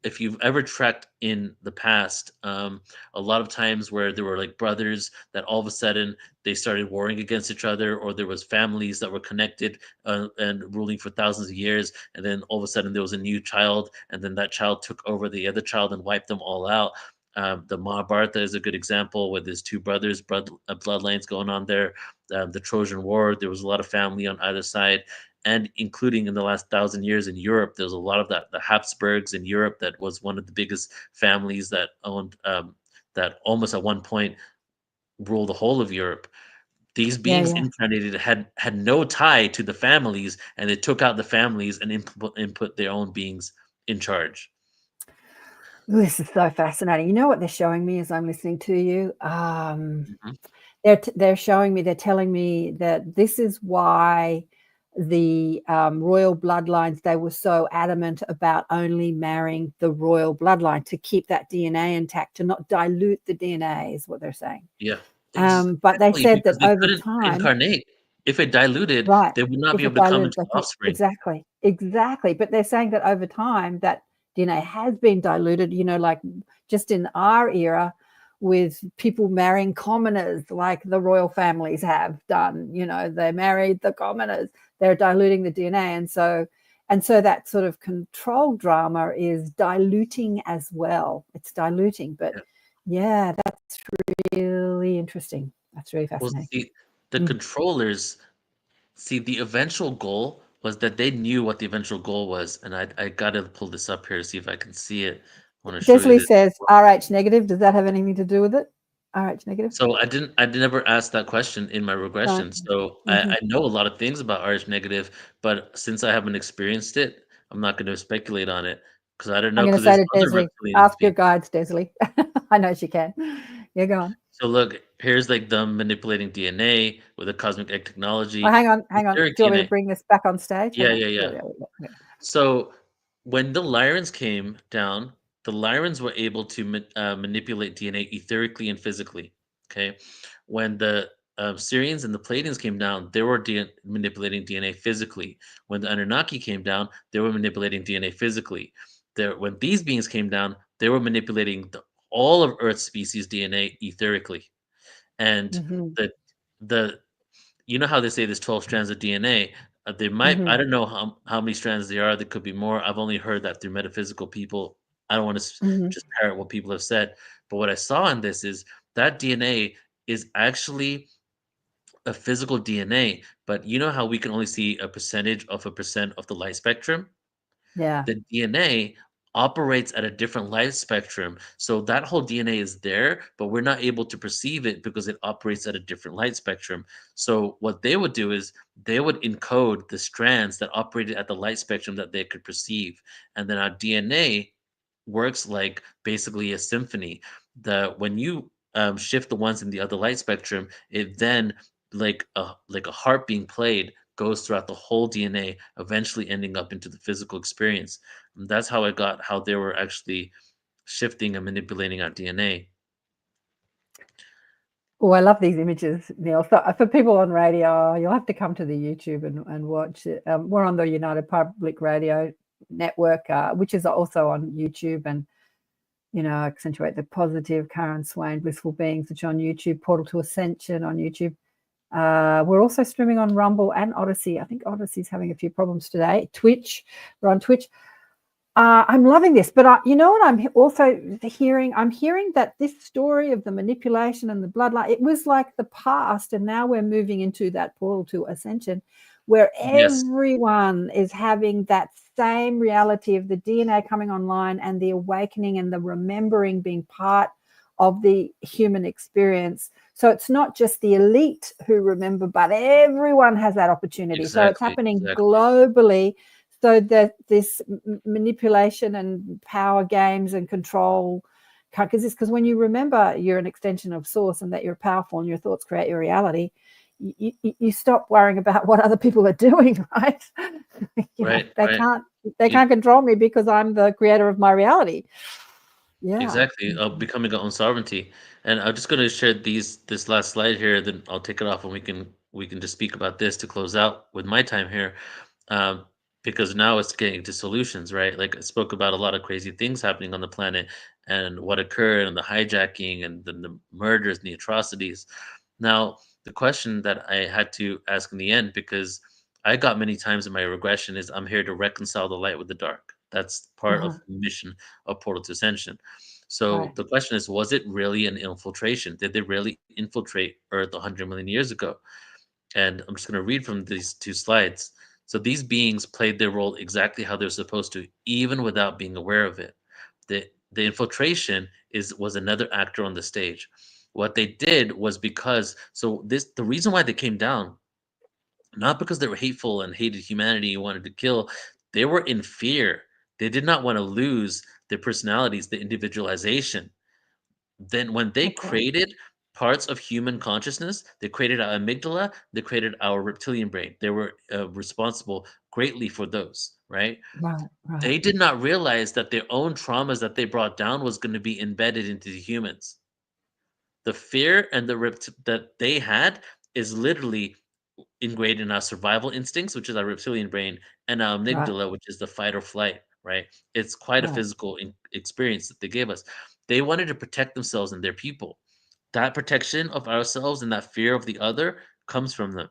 if you've ever trekked in the past, a lot of times where there were like brothers that all of a sudden they started warring against each other, or there was families that were connected and ruling for thousands of years, and then all of a sudden there was a new child, and then that child took over the other child and wiped them all out. The Mahabharata is a good example where there's two brothers, bloodlines going on there. The Trojan War, there was a lot of family on either side, and including in the last 1,000 years in Europe, there's a lot of that. The Habsburgs in Europe, that was one of the biggest families that owned, that almost at one point ruled the whole of Europe. These yeah, beings yeah. incarnated had no tie to the families, and they took out the families and input their own beings in charge. Ooh, this is so fascinating. You know what they're showing me as I'm listening to you? Mhm. They're showing me, they're telling me that this is why the royal bloodlines, they were so adamant about only marrying the royal bloodline to keep that DNA intact, to not dilute the DNA, is what they're saying. Yeah, But they exactly, said that because they over couldn't time, incarnate. If it diluted, right, they would not be if it able to come diluted, into they could, offspring. exactly. But they're saying that over time, that DNA has been diluted. Like just in our era, with people marrying commoners, like the royal families have done. They married the commoners. They're diluting the DNA, and so that sort of control drama is diluting as well. It's diluting, but Yeah. yeah, that's really interesting. That's really Well, fascinating. see, the Mm. controllers, see, the eventual goal was that they knew what the eventual goal was, and I gotta pull this up here to see if I can see it. I want to show you Desley this. says RH negative. Does that have anything to do with it? RH negative? So I never asked that question in my No. regression. So Mm-hmm. I know a lot of things about RH negative, but since I haven't experienced it, I'm not going to speculate on it because I don't I'm know, going to because say there's to other Desley, reptilian ask your beings. guides, Desley. I know she can. Yeah, go on. So look, here's like them manipulating DNA with a cosmic egg Oh, technology, hang on. Do etheric you want me to DNA. bring this back on stage? Hang Yeah, on. yeah, Yeah, yeah. yeah, yeah. So when the Lyrans came down, the Lyrans were able to manipulate DNA etherically and physically. Okay, when the Syrians and the Pleiadians came down, they were manipulating DNA physically. When the Anunnaki came down, they were manipulating DNA physically. When these beings came down, they were manipulating all of Earth's species DNA etherically. And Mm-hmm. the the you know how they say there's 12 strands of DNA. There might, Mm-hmm. I don't know how many strands there are. There could be more. I've only heard that through metaphysical people. I don't want to Mm-hmm. just parrot what people have said. But what I saw in this is that DNA is actually a physical DNA. But you know how we can only see a percentage of a percent of the light spectrum? Yeah. The DNA operates at a different light spectrum. So that whole DNA is there, but we're not able to perceive it because it operates at a different light spectrum. So what they would do is they would encode the strands that operated at the light spectrum that they could perceive. And then our DNA works like basically a symphony. When you shift the ones in the other light spectrum, it then like a harp being played goes throughout the whole DNA, eventually ending up into the physical experience. And that's how I got how they were actually shifting and manipulating our DNA. Oh, I love these images, Neil. So for people on radio, you'll have to come to the YouTube and watch it. We're on the United Public Radio Network, which is also on YouTube, and Accentuate the Positive, Karen Swain, Blissful Beings, which on YouTube, Portal to Ascension on YouTube. We're also streaming on Rumble and Odyssey. I think Odyssey's having a few problems today. Twitch, we're on Twitch. I'm loving this, but you know what I'm also hearing? I'm hearing that this story of the manipulation and the bloodline, it was like the past, and now we're moving into that portal to Ascension, where Yes. everyone is having that same reality of the DNA coming online and the awakening and the remembering being part of the human experience. So it's not just the elite who remember, but everyone has that opportunity. So it's happening globally. So that this manipulation and power games and control can't exist, because when you remember you're an extension of source and that you're powerful and your thoughts create your reality, you stop worrying about what other people are doing, right? They can't control me because I'm the creator of my reality. Yeah. Exactly, becoming our own sovereignty. And I'm just going to share this last slide here. Then I'll take it off, and we can just speak about this to close out with my time here, um, because now it's getting to solutions, right? Like I spoke about a lot of crazy things happening on the planet and what occurred and the hijacking and the murders and the atrocities. Now, the question that I had to ask in the end, because I got many times in my regression, is I'm here to reconcile the light with the dark. That's part of the mission of Portal to Ascension. So the question is, was it really an infiltration? Did they really infiltrate Earth 100 million years ago? And I'm just going to read from these two slides. So these beings played their role exactly how they're supposed to, even without being aware of it. The infiltration was another actor on the stage. What they did was the reason why they came down, not because they were hateful and hated humanity and wanted to kill, they were in fear. They did not want to lose their personalities, the individualization. Then when they created parts of human consciousness, they created our amygdala, they created our reptilian brain. They were responsible greatly for those, right? They did not realize that their own traumas that they brought down was going to be embedded into the humans. The fear and that they had is literally ingrained in our survival instincts, which is our reptilian brain, and our amygdala, which is the fight or flight, right? It's quite a physical experience that they gave us. They wanted to protect themselves and their people. That protection of ourselves and that fear of the other comes from them.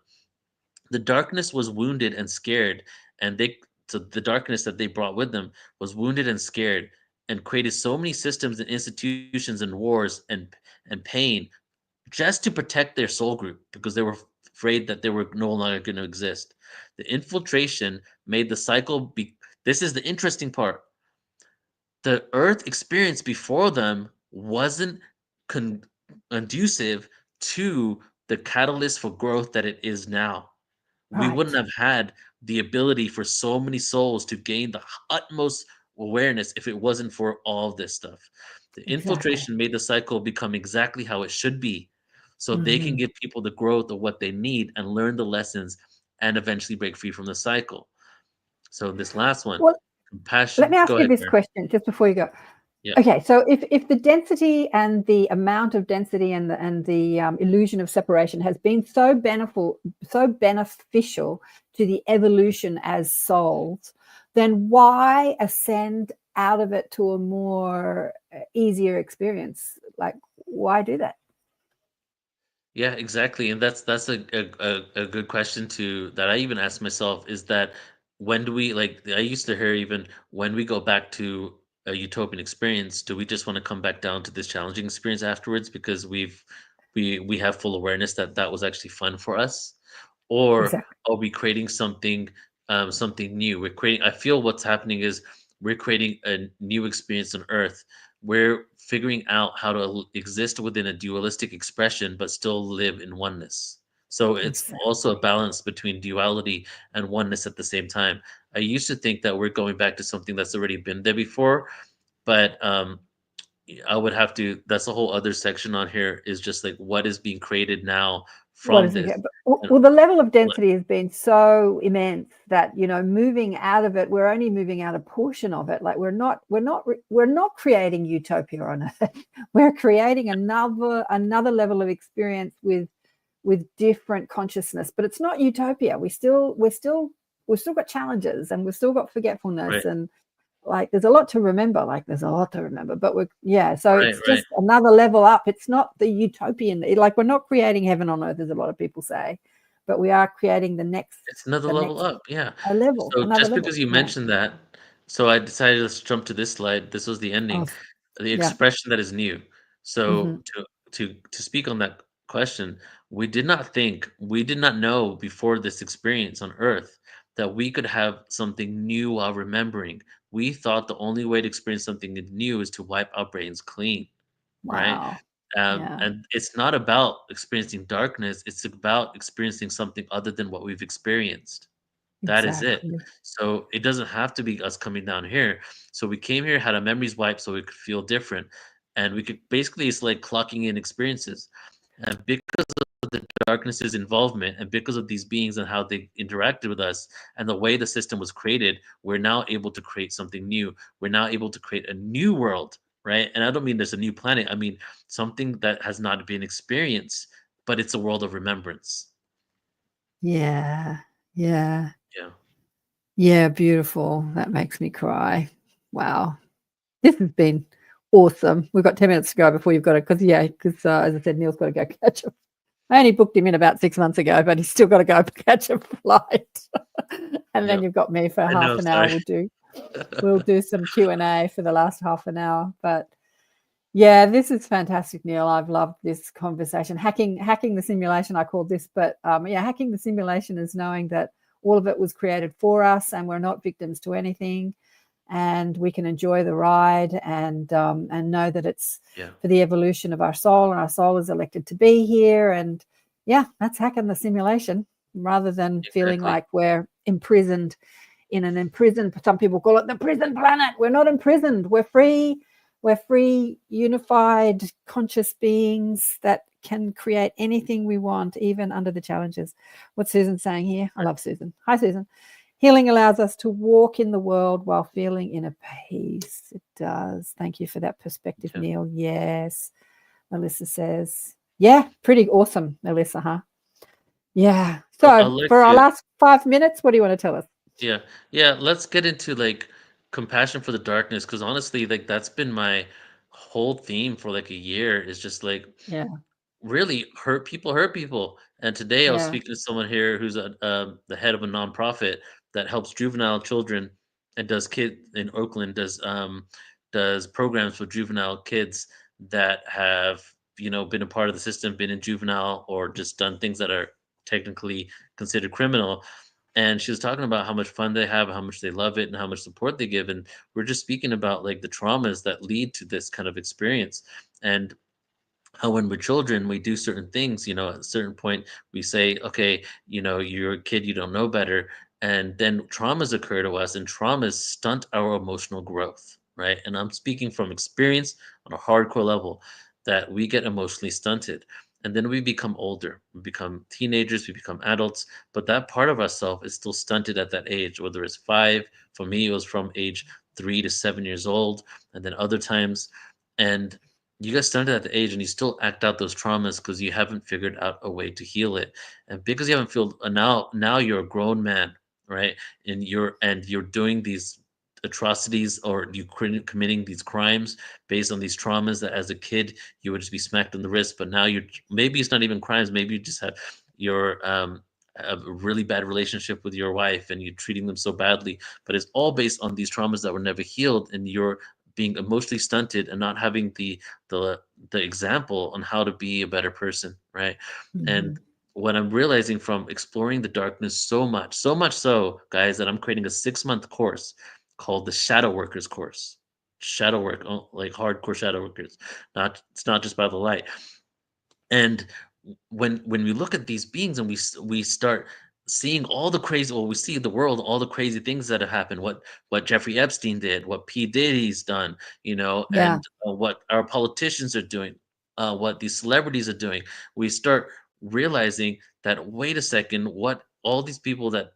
The darkness was wounded and scared, and the darkness that they brought with them was wounded and scared and created so many systems and institutions and wars and pain just to protect their soul group because they were afraid that they were no longer going to exist. The infiltration made the cycle be. This is the interesting part. The Earth experience before them wasn't conducive to the catalyst for growth that it is now. We wouldn't have had the ability for so many souls to gain the utmost awareness if it wasn't for all this stuff. The infiltration made the cycle become exactly how it should be, so they can give people the growth of what they need and learn the lessons and eventually break free from the cycle. So this last one, Well, compassion. let me ask Go you ahead, this Karen. question just before you go. Yeah. Okay, so if the density and the amount of density and the illusion of separation has been so beneficial to the evolution as souls, then why ascend out of it to a more easier experience? Like, why do that? Yeah, exactly, and that's a good question that I even ask myself is that when do we like I used to hear even when we go back to a utopian experience, do we just want to come back down to this challenging experience afterwards because we have full awareness that that was actually fun for us, or Exactly. are we creating something new? We're creating. I feel what's happening is we're creating a new experience on Earth. We're figuring out how to exist within a dualistic expression but still live in oneness. So it's also a balance between duality and oneness at the same time. I used to think that we're going back to something that's already been there before, but I would have to. That's a whole other section on here. Is just like what is being created now What from is this. it? Well, the level of density has been so immense that moving out of it, we're only moving out a portion of it. Like we're not creating utopia on Earth. We're creating another level of experience with different consciousness, but it's not utopia. We've still got challenges, and we've still got forgetfulness, Right. and like there's a lot to remember. But so Right. it's just another level up. It's not the utopian, like we're not creating heaven on earth, as a lot of people say, but we are creating the next It's another level up. Yeah. So another just level. because you mentioned that, so I decided to jump to this slide. This was the Oh, ending, the yeah. expression that is new. Mm-hmm. So to speak on that question, we did not know before this experience on Earth that we could have something new while remembering. We thought the only way to experience something new is to wipe our brains clean. right? Wow. Yeah, And it's not about experiencing darkness, it's about experiencing something other than what we've experienced. That is it. exactly. So it doesn't have to be us coming down here. So we came here, had our memories wiped so we could feel different. And we could basically, it's like clocking in experiences. And because of the darkness's involvement and because of these beings and how they interacted with us and the way the system was created, we're now able to create something new. We're now able to create a new world, right? And I don't mean there's a new planet. I mean something that has not been experienced, but it's a world of remembrance. Yeah, yeah, Yeah. yeah, beautiful. That makes me cry. Wow. This has been awesome. We've got 10 minutes to go before you've got to, because as I said, Neil's got to go catch a I only booked him in about 6 months ago, but he's still got to go catch a flight. And then Yep. you've got me for I half know, an hour. sorry. We'll do some Q&A for the last half an hour. But yeah, this is fantastic, Neil. I've loved this conversation. Hacking the simulation, I called this, but yeah, hacking the simulation is knowing that all of it was created for us and we're not victims to anything, and we can enjoy the ride and know that it's Yeah. for the evolution of our soul, and our soul is elected to be here. And yeah, that's hacking the simulation rather than feeling Exactly. like we're imprisoned in an imprisoned, some people call it the prison planet. We're not imprisoned. We're free. We're free, unified, conscious beings that can create anything we want, even under the challenges. What's Susan saying here? I love Susan. Hi, Susan. Healing allows us to walk in the world while feeling inner peace. It does. Thank you for that perspective, Yeah. Neil. Yes. Melissa says, yeah, pretty awesome, Melissa, huh? Yeah. So for our last 5 minutes, what do you want to tell us? Yeah, let's get into like compassion for the darkness, because honestly, like that's been my whole theme for like a year, is just like Yeah. really hurt people. And today I was Yeah. speaking to someone here who's the head of a nonprofit that helps juvenile children and does kid in Oakland, does programs for juvenile kids that have, been a part of the system, been in juvenile, or just done things that are technically considered criminal. And she was talking about how much fun they have, how much they love it, and how much support they give. And we're just speaking about like the traumas that lead to this kind of experience. And how when we're children we do certain things, at a certain point we say, okay, you're a kid, you don't know better. And then traumas occur to us, and traumas stunt our emotional growth, right? And I'm speaking from experience on a hardcore level, that we get emotionally stunted. And then we become older, we become teenagers, we become adults, but that part of ourself is still stunted at that age, whether it's 5. For me it was from age 3 to 7 years old, and then other times. And you get stunted at the age and you still act out those traumas because you haven't figured out a way to heal it. And because you haven't filled, now you're a grown man, right? And you're doing these atrocities, or committing these crimes based on these traumas that as a kid you would just be smacked on the wrist. But now maybe it's not even crimes, maybe you just have your a really bad relationship with your wife and you're treating them so badly, but it's all based on these traumas that were never healed, and you're being emotionally stunted and not having the the example on how to be a better person, right? And Mhm. what I'm realizing from exploring the darkness so much so, guys, that I'm creating a 6-month course called the Shadow Workers course. Shadow work, like hardcore shadow workers. It's not just by the light. And when we look at these beings and we start seeing all the crazy, well, we see the world, all the crazy things that have happened, what Jeffrey Epstein did, what P Diddy's done, Yeah. and what our politicians are doing, what these celebrities are doing. We start realizing that, wait a second, what all these people that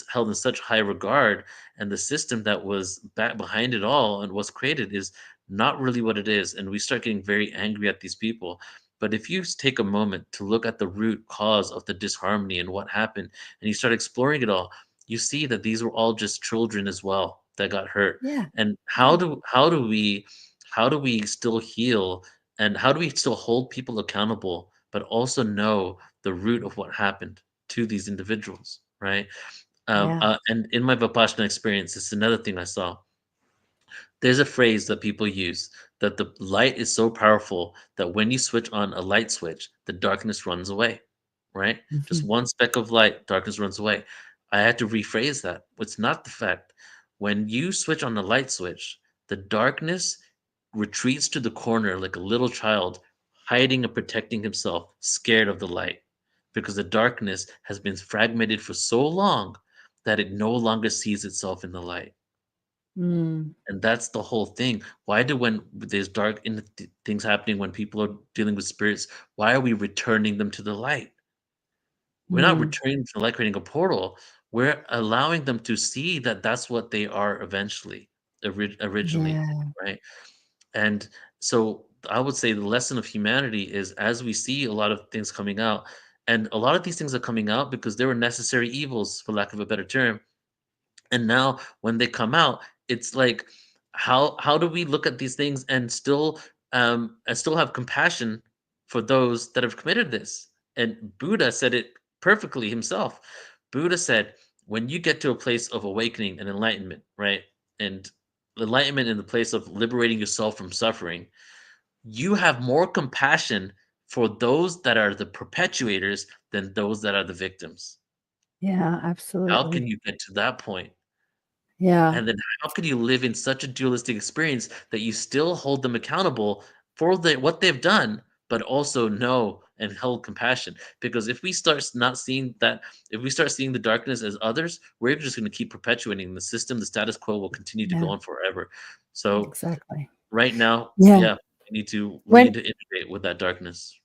held in such high regard, and the system that was back behind it all and was created, is not really what it is. And we start getting very angry at these people. But if you take a moment to look at the root cause of the disharmony and what happened, and you start exploring it all, you see that these were all just children as well that got hurt. Yeah. And Yeah. how do we still heal, and how do we still hold people accountable, but also know the root of what happened to these individuals, right? Yeah. And in my Vipassana experience, it's another thing I saw. There's a phrase that people use, that the light is so powerful that when you switch on a light switch, the darkness runs away, right? Just Mhm. one speck of light, darkness runs away. I had to rephrase that. It's not the fact. When you switch on the light switch, the darkness retreats to the corner like a little child, hiding and protecting himself, scared of the light, because the darkness has been fragmented for so long that it no longer sees itself in the light. Mm. And that's the whole thing. Why do when there's dark in things happening when people are dealing with spirits, why are we returning them to the light? We're not Mm. returning to the light, creating a portal. We're allowing them to see that that's what they are eventually, originally, Yeah. right? And so I would say the lesson of humanity is as we see a lot of things coming out, and a lot of these things are coming out because they were necessary evils, for lack of a better term. And now when they come out, it's like how do we look at these things and still have compassion for those that have committed this? And Buddha said it perfectly himself. Buddha said, when you get to a place of awakening and enlightenment, right? And enlightenment in the place of liberating yourself from suffering, you have more compassion for those that are the perpetuators than those that are the victims. Yeah, How can absolutely. you get to that point? Yeah. And then how can you live in such a dualistic experience that you still hold them accountable for what they've done, but also know and hold compassion? Because if we start not seeing that, if we start seeing the darkness as others, we're just going to keep perpetuating the system. The status quo will continue to go Yeah, on forever. So exactly. right now, Yeah. yeah, we When need to integrate with that darkness.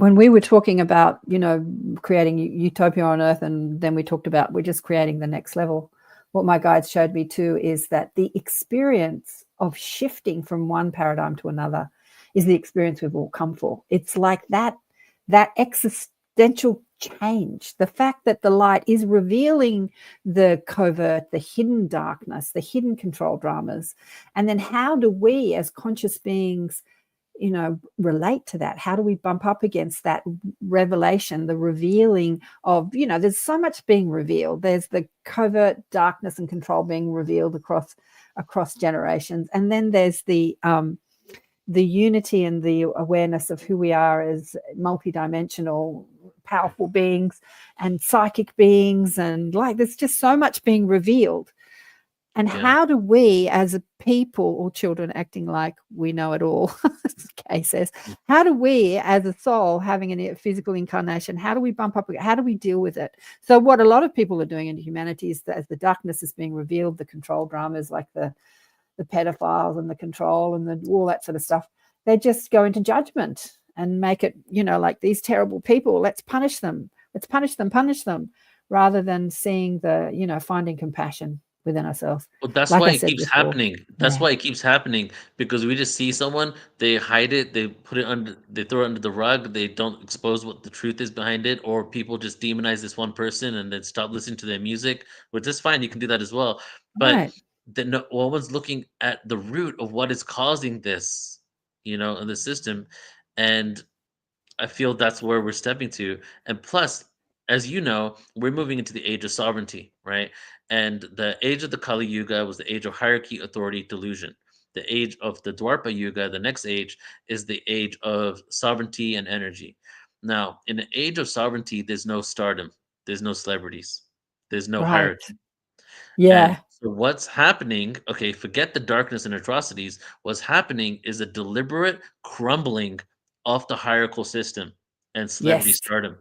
when we were talking about, creating utopia on Earth, and then we talked about we're just creating the next level, what my guides showed me too is that the experience of shifting from one paradigm to another is the experience we've all come for. It's like that existential change, the fact that the light is revealing the covert, the hidden darkness, the hidden control dramas. And then how do we as conscious beings relate to that? How do we bump up against that revelation, the revealing of, there's so much being revealed. There's the covert darkness and control being revealed across generations. And then there's the unity and the awareness of who we are as multidimensional, powerful beings and psychic beings. And like, there's just so much being revealed. And how do we, as a people or children acting like we know it all, as Kay says, how do we, as a soul having a physical incarnation, how do we bump up? How do we deal with it? So what a lot of people are doing in humanity is that as the darkness is being revealed, the control dramas like the pedophiles and the control and all that sort of stuff, they just go into judgment and make it, like these terrible people, let's punish them, punish them, rather than seeing finding compassion within ourselves. Well, that's Like why I it said keeps before. happening. That's Yeah. why it keeps happening because we just see someone, they hide it, they put it under, they throw it under the rug, they don't expose what the truth is behind it, or people just demonize this one person and then stop listening to their music, which is fine. You can do that as well. But Right. then no one's looking at the root of what is causing this, in the system. And I feel that's where we're stepping to. And plus, as you know, we're moving into the age of sovereignty, right? And the age of the Kali Yuga was the age of hierarchy, authority, delusion. The age of the Dwapara Yuga, the next age, is the age of sovereignty and energy. Now, in the age of sovereignty, there's no stardom, there's no celebrities, there's no Right. hierarchy. And Yeah. so what's happening, okay, forget the darkness and atrocities. What's happening is a deliberate crumbling of the hierarchical system and celebrity Yes. stardom.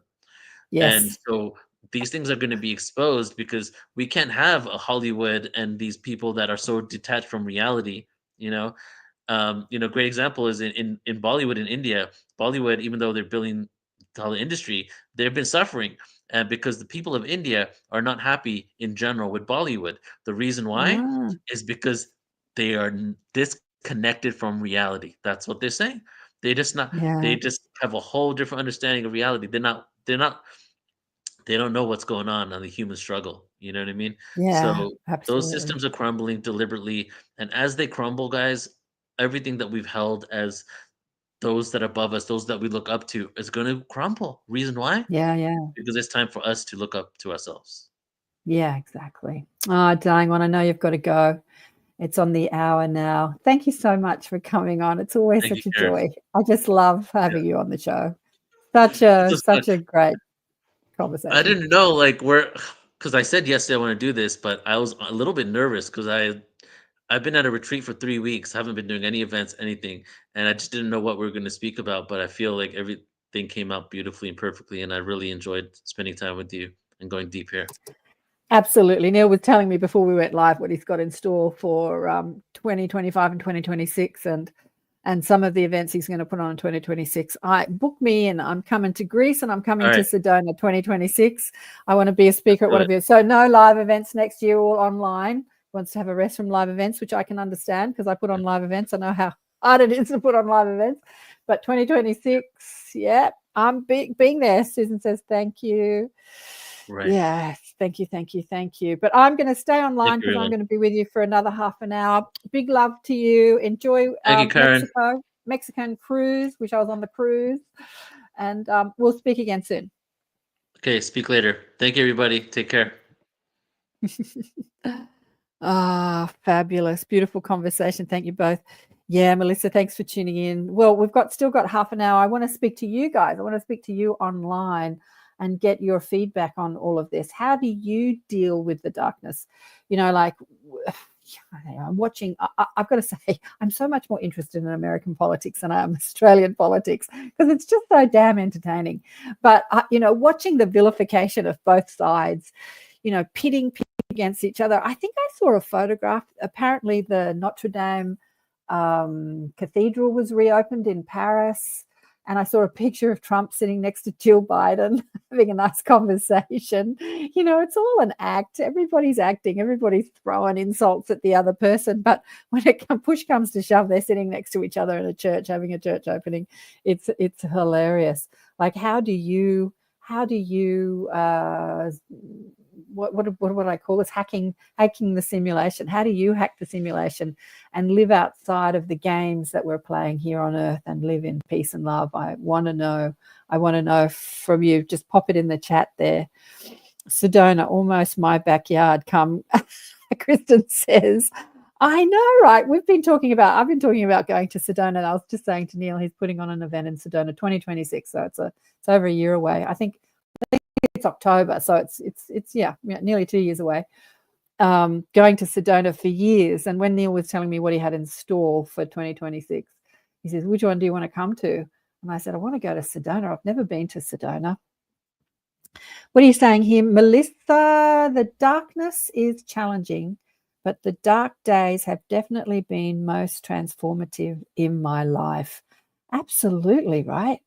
And Yes. so these things are going to be exposed because we can't have a Hollywood and these people that are so detached from reality, you know. Great example is in Bollywood in India. Bollywood, even though they're building the whole industry, they've been suffering, and because the people of India are not happy in general with Bollywood. The reason why Ah, is because they are disconnected from reality. That's what they're saying. They just not. They yeah. just have a whole different understanding of reality. They're not. They're not. They don't know what's going on the human struggle. You know what I mean? Yeah. So those Absolutely. systems are crumbling deliberately, and as they crumble, guys, everything that we've held as those that are above us, those that we look up to, is going to crumble. Reason why? Yeah. Yeah. Because it's time for us to look up to ourselves. Yeah. Exactly. Oh, dang one. I know you've got to go. It's on the hour now. Thank you so much for coming on. It's always Thank you, such a Karen. joy. I just love Yeah, having you on the show. Such this a is fun. such a great I conversation. didn't know like where because I said yesterday I want to do this, but I was a little bit nervous because I've been at a retreat for 3 weeks, haven't been doing any events, anything, and I just didn't know what we were gonna speak about, but I feel like everything came out beautifully and perfectly, and I really enjoyed spending time with you and going deep here. Absolutely. Neil was telling me before we went live what he's got in store for 2025 and 2026, and some of the events he's going to put on in 2026. Book me, and I'm coming to Greece, and I'm coming to Sedona 2026. I want to be a speaker at one of you. So no live events next year, all online. Wants to have a rest from live events, which I can understand because I put on live events. I know how hard it is to put on live events. But 2026, yeah, I'm being there. Susan says thank you. Right. Yes, thank you. But I'm going to stay online because I'm going to be with you for another half an hour. Big love to you. Enjoy Mexican cruise, which I was on the cruise, and we'll speak again soon. Okay, speak later. Thank you, everybody. Take care. Fabulous. Beautiful conversation. Thank you both. Yeah, Melissa, thanks for tuning in. Well, we've still got half an hour. I want to speak to you guys. I want to speak to you online and get your feedback on all of this. How do you deal with the darkness? Like I'm watching, I've got to say, I'm so much more interested in American politics than I am Australian politics because it's just so damn entertaining. But, watching the vilification of both sides, pitting people against each other. I think I saw a photograph. Apparently the Notre Dame cathedral was reopened in Paris. And I saw a picture of Trump sitting next to Jill Biden having a nice conversation. It's all an act. Everybody's acting. Everybody's throwing insults at the other person. But when push comes to shove, they're sitting next to each other in a church, having a church opening. It's hilarious. Like, how do you what would I call this? Hacking the simulation. How do you hack the simulation and live outside of the games that we're playing here on Earth and live in peace and love? I want to know from you. Just pop it in the chat there. Sedona, almost my backyard. Come, Kristen says. I know, right? I've been talking about going to Sedona. I was just saying to Neil, he's putting on an event in Sedona 2026. So it's over a year away. I think it's October, so it's nearly 2 years away. Going to Sedona for years, and when Neil was telling me what he had in store for 2026, he says, "Which one do you want to come to?" And I said, "I want to go to Sedona. I've never been to Sedona." What are you saying here, Melissa? The darkness is challenging, but the dark days have definitely been most transformative in my life. Absolutely right.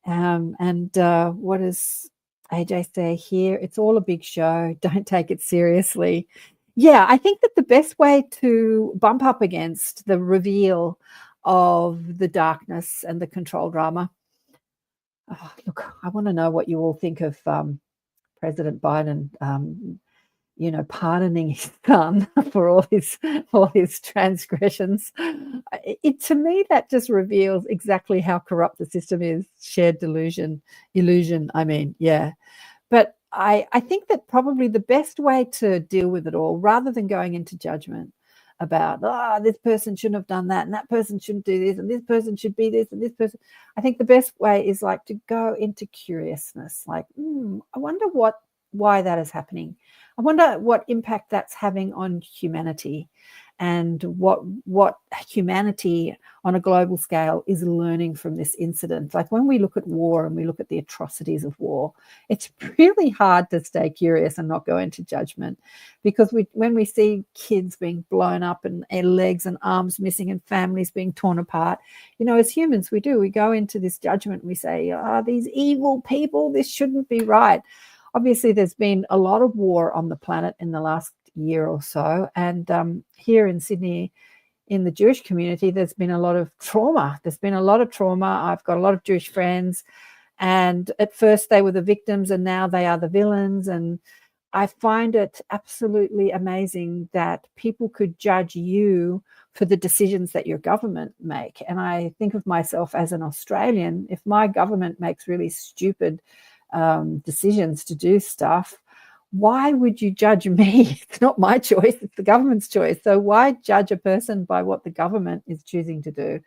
What does AJ say here? It's all a big show. Don't take it seriously. Yeah, I think that the best way to bump up against the reveal of the darkness and the control drama. Look, I want to know what you all think of President Biden, pardoning his son for all his transgressions. To me, that just reveals exactly how corrupt the system is. Shared illusion. I mean, yeah. But I think that probably the best way to deal with it all, rather than going into judgment about, this person shouldn't have done that, and that person shouldn't do this, and this person should be this, and this person. I think the best way is like to go into curiousness. Like, I wonder why that is happening. I wonder what impact that's having on humanity, and what humanity on a global scale is learning from this incident. Like when we look at war and we look at the atrocities of war, it's really hard to stay curious and not go into judgment, because when we see kids being blown up and legs and arms missing and families being torn apart, as humans we go into this judgment and we say, these evil people, this shouldn't be right. Obviously, there's been a lot of war on the planet in the last year or so. And here in Sydney, in the Jewish community, there's been a lot of trauma. I've got a lot of Jewish friends. And at first they were the victims and now they are the villains. And I find it absolutely amazing that people could judge you for the decisions that your government make. And I think of myself as an Australian. If my government makes really stupid decisions to do stuff, why would you judge me? It's not my choice, it's the government's choice. So why judge a person by what the government is choosing to do?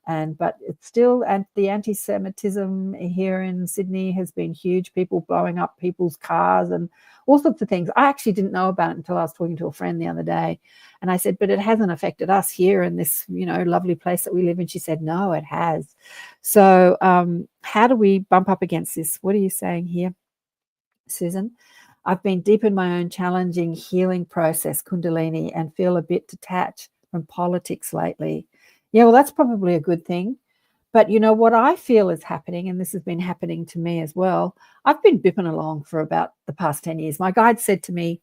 But it's still, and the anti-Semitism here in Sydney has been huge. People blowing up people's cars and all sorts of things. I actually didn't know about it until I was talking to a friend the other day, and I said, but it hasn't affected us here in this, lovely place that we live in. She said, no, it has. So how do we bump up against this? What are you saying here, Susan? I've been deep in my own challenging healing process, Kundalini, and feel a bit detached from politics lately. Yeah, well, that's probably a good thing. But what I feel is happening, and this has been happening to me as well. I've been bipping along for about the past 10 years. My guide said to me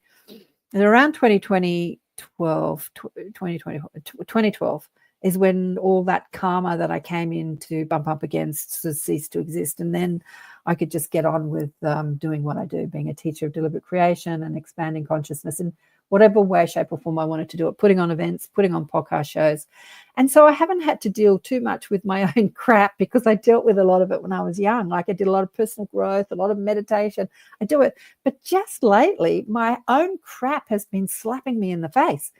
that around 2012 is when all that karma that I came in to bump up against ceased to exist. And then I could just get on with doing what I do, being a teacher of deliberate creation and expanding consciousness in whatever way, shape or form I wanted to do it, putting on events, putting on podcast shows. And so I haven't had to deal too much with my own crap because I dealt with a lot of it when I was young. Like I did a lot of personal growth, a lot of meditation. I do it. But just lately, my own crap has been slapping me in the face.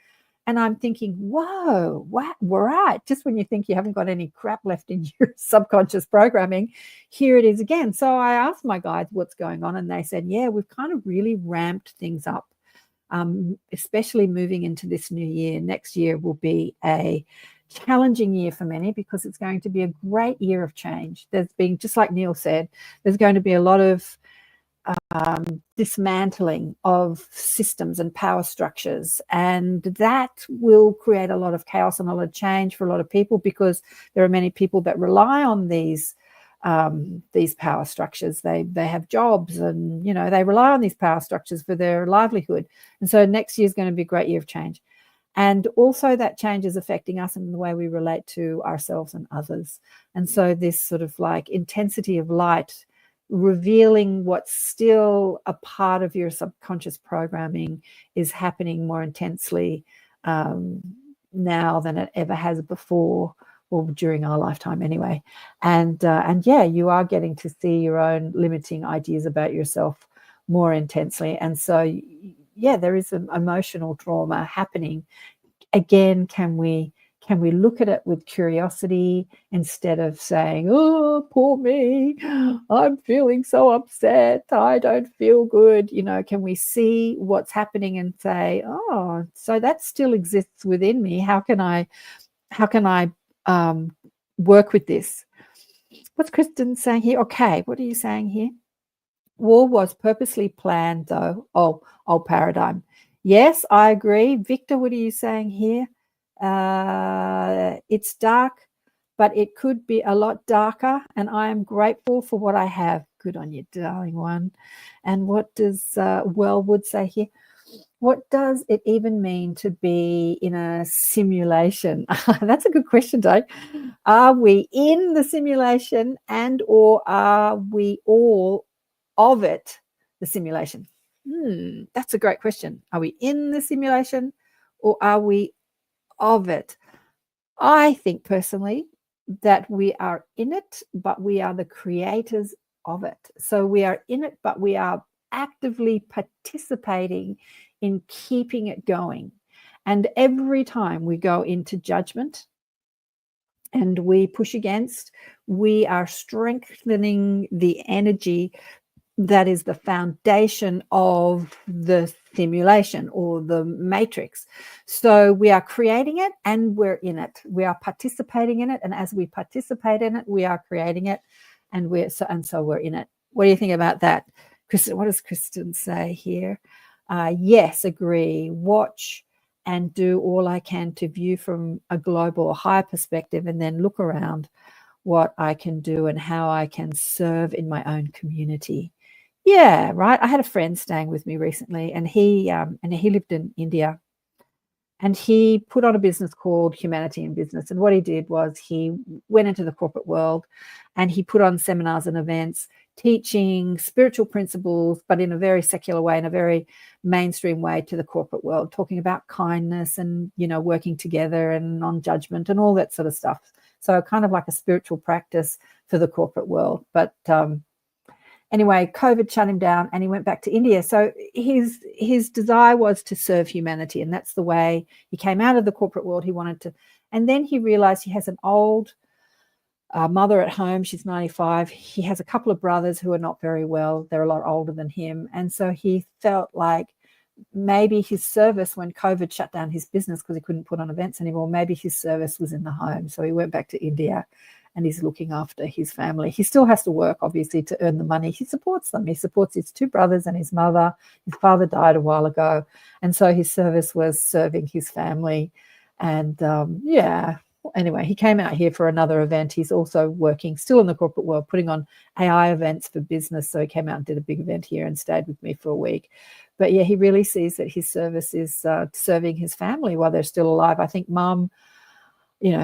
And I'm thinking, whoa, what? Right. Just when you think you haven't got any crap left in your subconscious programming, here it is again. So I asked my guides what's going on, and they said, yeah, we've kind of really ramped things up. Especially moving into this new year. Next year will be a challenging year for many because it's going to be a great year of change. There's been, just like Neil said, there's going to be a lot of dismantling of systems and power structures, and that will create a lot of chaos and a lot of change for a lot of people because there are many people that rely on these power structures. They have jobs, and they rely on these power structures for their livelihood. And so next year is going to be a great year of change. And also that change is affecting us in the way we relate to ourselves and others. And so this sort of like intensity of light revealing what's still a part of your subconscious programming is happening more intensely now than it ever has before, or during our lifetime anyway. And yeah, you are getting to see your own limiting ideas about yourself more intensely. And so, yeah, there is an emotional trauma happening. Again, can we look at it with curiosity instead of saying, oh, poor me, I'm feeling so upset, I don't feel good. Can we see what's happening and say, oh, so that still exists within me. How can I work with this? What's Kristen saying here? Okay, what are you saying here? War was purposely planned, though. Oh, old paradigm. Yes, I agree. Victor, what are you saying here? It's dark, but it could be a lot darker, and I am grateful for what I have. Good on you, darling one. And what does Wellwood say here? What does it even mean to be in a simulation? That's a good question, Dave. Are we in the simulation, and or are we all of it, the simulation? That's a great question. Are we in the simulation, or are we of it? I think personally that we are in it, but we are the creators of it. So we are in it, but we are actively participating in keeping it going. And every time we go into judgment and we push against, we are strengthening the energy that is the foundation of the simulation or the matrix. So we are creating it and we're in it. We are participating in it. And as we participate in it, we are creating it, and so we're in it. What do you think about that? Kristen, what does Kristen say here? Yes, agree. Watch and do all I can to view from a global or higher perspective, and then look around what I can do and how I can serve in my own community. Yeah, right. I had a friend staying with me recently, and he lived in India, and he put on a business called Humanity in Business. And what he did was he went into the corporate world, and he put on seminars and events teaching spiritual principles, but in a very secular way, in a very mainstream way, to the corporate world, talking about kindness and, working together and non-judgment and all that sort of stuff. So kind of like a spiritual practice for the corporate world. But anyway, COVID shut him down and he went back to India. So his desire was to serve humanity, and that's the way he came out of the corporate world. He wanted to, and then he realized he has an old mother at home. She's 95. He has a couple of brothers who are not very well. They're a lot older than him. And so he felt like maybe his service, when COVID shut down his business because he couldn't put on events anymore, maybe his service was in the home. So he went back to India and he's looking after his family. He still has to work, obviously, to earn the money. He supports them. He supports his 2 brothers and his mother. His father died a while ago. And so his service was serving his family. And anyway, he came out here for another event. He's also working still in the corporate world, putting on AI events for business. So he came out and did a big event here and stayed with me for a week. But yeah, he really sees that his service is serving his family while they're still alive. I think Mum,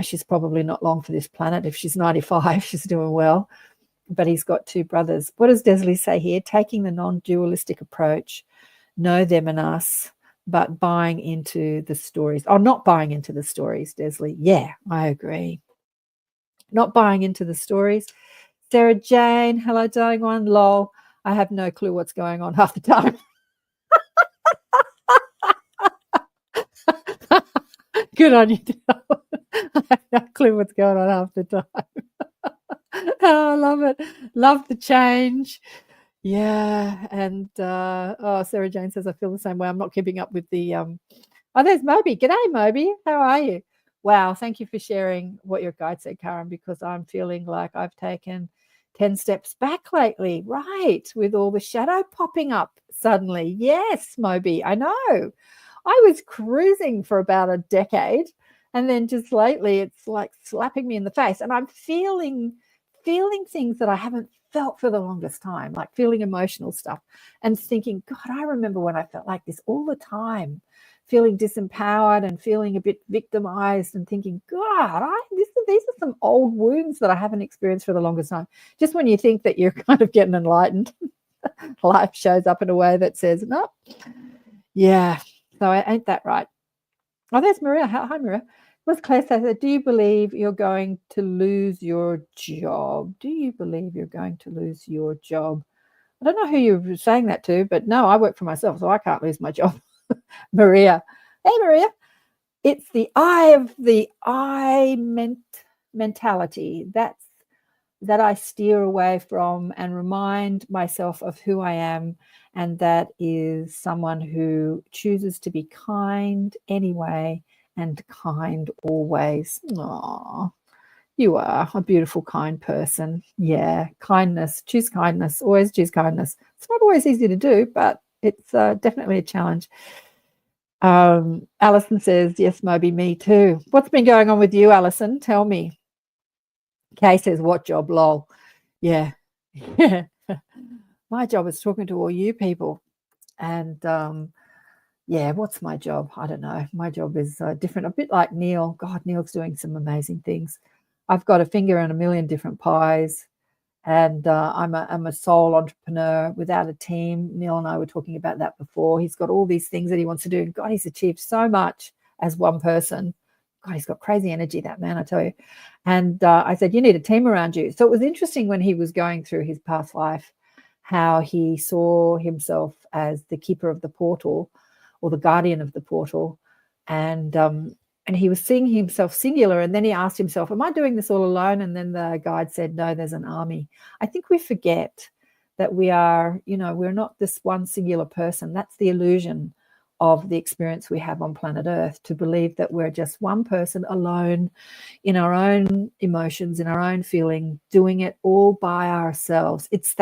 she's probably not long for this planet. If she's 95, she's doing well. But he's got 2 brothers. What does Desley say here? Taking the non-dualistic approach, know them and us, but buying into the stories. Oh, not buying into the stories, Desley. Yeah, I agree. Not buying into the stories. Sarah Jane, hello, darling one. Lol, I have no clue what's going on half the time. Good on you, Del. I have no clue what's going on half the time. Oh, I love it. Love the change. Yeah. And Sarah Jane says, I feel the same way. I'm not keeping up with the there's Moby. G'day, Moby. How are you? Wow, thank you for sharing what your guide said, Karen, because I'm feeling like I've taken 10 steps back lately. Right, with all the shadow popping up suddenly. Yes, Moby, I know. I was cruising for about a decade, and then just lately it's like slapping me in the face, and I'm feeling things that I haven't felt for the longest time, like feeling emotional stuff and thinking, God, I remember when I felt like this all the time, feeling disempowered and feeling a bit victimized and thinking, God, these are some old wounds that I haven't experienced for the longest time. Just when you think that you're kind of getting enlightened, life shows up in a way that says, no, yeah. So ain't that right? Oh, there's Maria. Hi, Maria. What's Claire says? Do you believe you're going to lose your job? Do you believe you're going to lose your job? I don't know who you're saying that to, but no, I work for myself, so I can't lose my job. Maria. Hey, Maria. It's the I mentality. That's that I steer away from and remind myself of who I am. And that is someone who chooses to be kind anyway and kind always. Aww, you are a beautiful, kind person. Yeah, kindness. Choose kindness. Always choose kindness. It's not always easy to do, but it's definitely a challenge. Alison says, yes, Moby, me too. What's been going on with you, Alison? Tell me. Kay says, what job? Lol. Yeah. My job is talking to all you people. And what's my job? I don't know. My job is different, a bit like Neil. God, Neil's doing some amazing things. I've got a finger in a million different pies, and I'm a sole entrepreneur without a team. Neil and I were talking about that before. He's got all these things that he wants to do, and God, he's achieved so much as one person. God, he's got crazy energy, that man, I tell you. And I said, you need a team around you. So it was interesting when he was going through his past life, how he saw himself as the keeper of the portal or the guardian of the portal. And he was seeing himself singular. And then he asked himself, am I doing this all alone? And then the guide said, no, there's an army. I think we forget that we are, we're not this one singular person. That's the illusion of the experience we have on planet Earth, to believe that we're just one person alone in our own emotions, in our own feeling, doing it all by ourselves. It's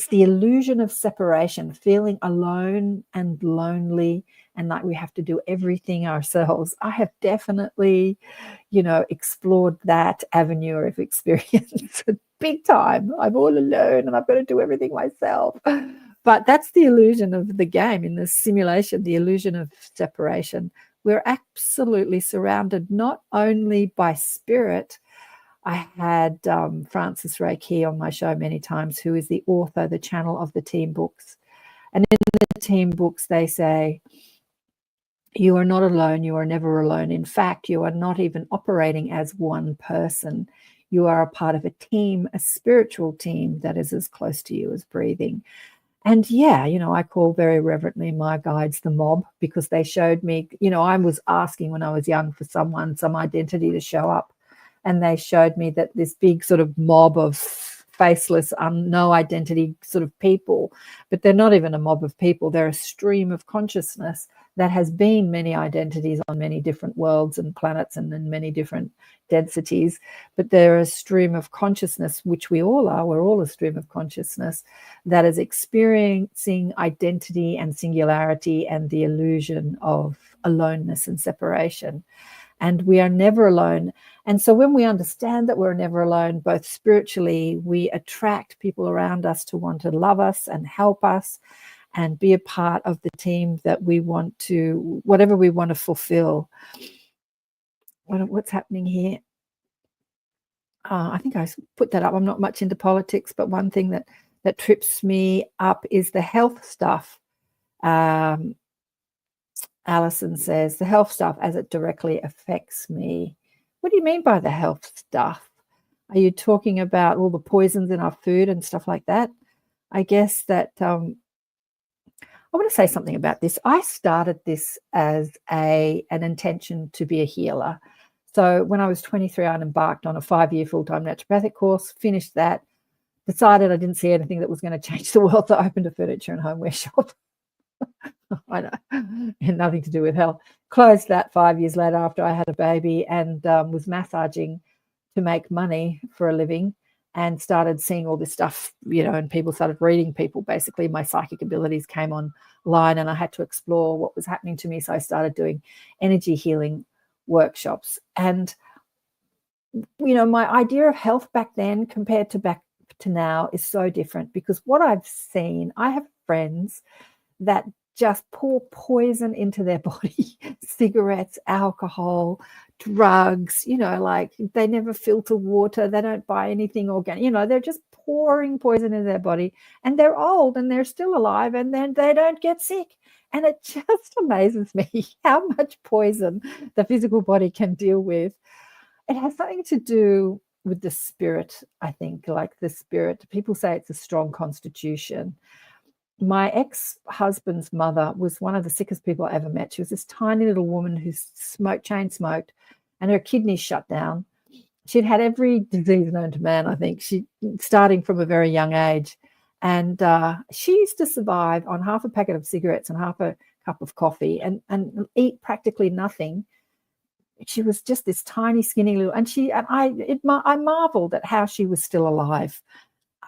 the illusion of separation, feeling alone and lonely and like we have to do everything ourselves. I have definitely, explored that avenue of experience big time. I'm all alone and I've got to do everything myself. But that's the illusion of the game in this simulation, the illusion of separation. We're absolutely surrounded not only by spirit. I had Francis Ray Key on my show many times, who is the author, the channel of the team books. And in the team books, they say, you are not alone. You are never alone. In fact, you are not even operating as one person. You are a part of a team, a spiritual team that is as close to you as breathing. And I call very reverently my guides the mob, because they showed me, I was asking when I was young for some identity to show up. and they showed me that this big sort of mob of faceless, no identity sort of people, but they're not even a mob of people. They're a stream of consciousness that has been many identities on many different worlds and planets and in many different densities, but they're a stream of consciousness, which we all are. We're all a stream of consciousness that is experiencing identity and singularity and the illusion of aloneness and separation. And we are never alone. And so when we understand that we're never alone, both spiritually, we attract people around us to want to love us and help us and be a part of the team that we want to, whatever we want to fulfill. What's happening here? I think I put that up. I'm not much into politics, but one thing that trips me up is the health stuff. Alison says, the health stuff as it directly affects me. What do you mean by the health stuff? Are you talking about all the poisons in our food and stuff like that? I guess that I want to say something about this. I started this as an intention to be a healer. So when I was 23, I embarked on a 5-year full-time naturopathic course, finished that, decided I didn't see anything that was going to change the world, so I opened a furniture and homeware shop. I know, had nothing to do with health. Closed that 5 years later after I had a baby, and was massaging to make money for a living, and started seeing all this stuff, and people started reading people. Basically, my psychic abilities came online and I had to explore what was happening to me. So I started doing energy healing workshops. And, my idea of health back then compared to back to now is so different, because what I've seen, I have friends that just pour poison into their body, cigarettes, alcohol, drugs, like they never filter water, they don't buy anything organic, they're just pouring poison into their body, and they're old and they're still alive, and then they don't get sick. And it just amazes me how much poison the physical body can deal with. It has something to do with the spirit, I think, like the spirit. People say it's a strong constitution. My ex-husband's mother was one of the sickest people I ever met. She was this tiny little woman who chain smoked, and her kidneys shut down. She'd had every disease known to man, I think, starting from a very young age. And she used to survive on half a packet of cigarettes and half a cup of coffee and eat practically nothing. She was just this tiny, skinny little, and I marveled at how she was still alive.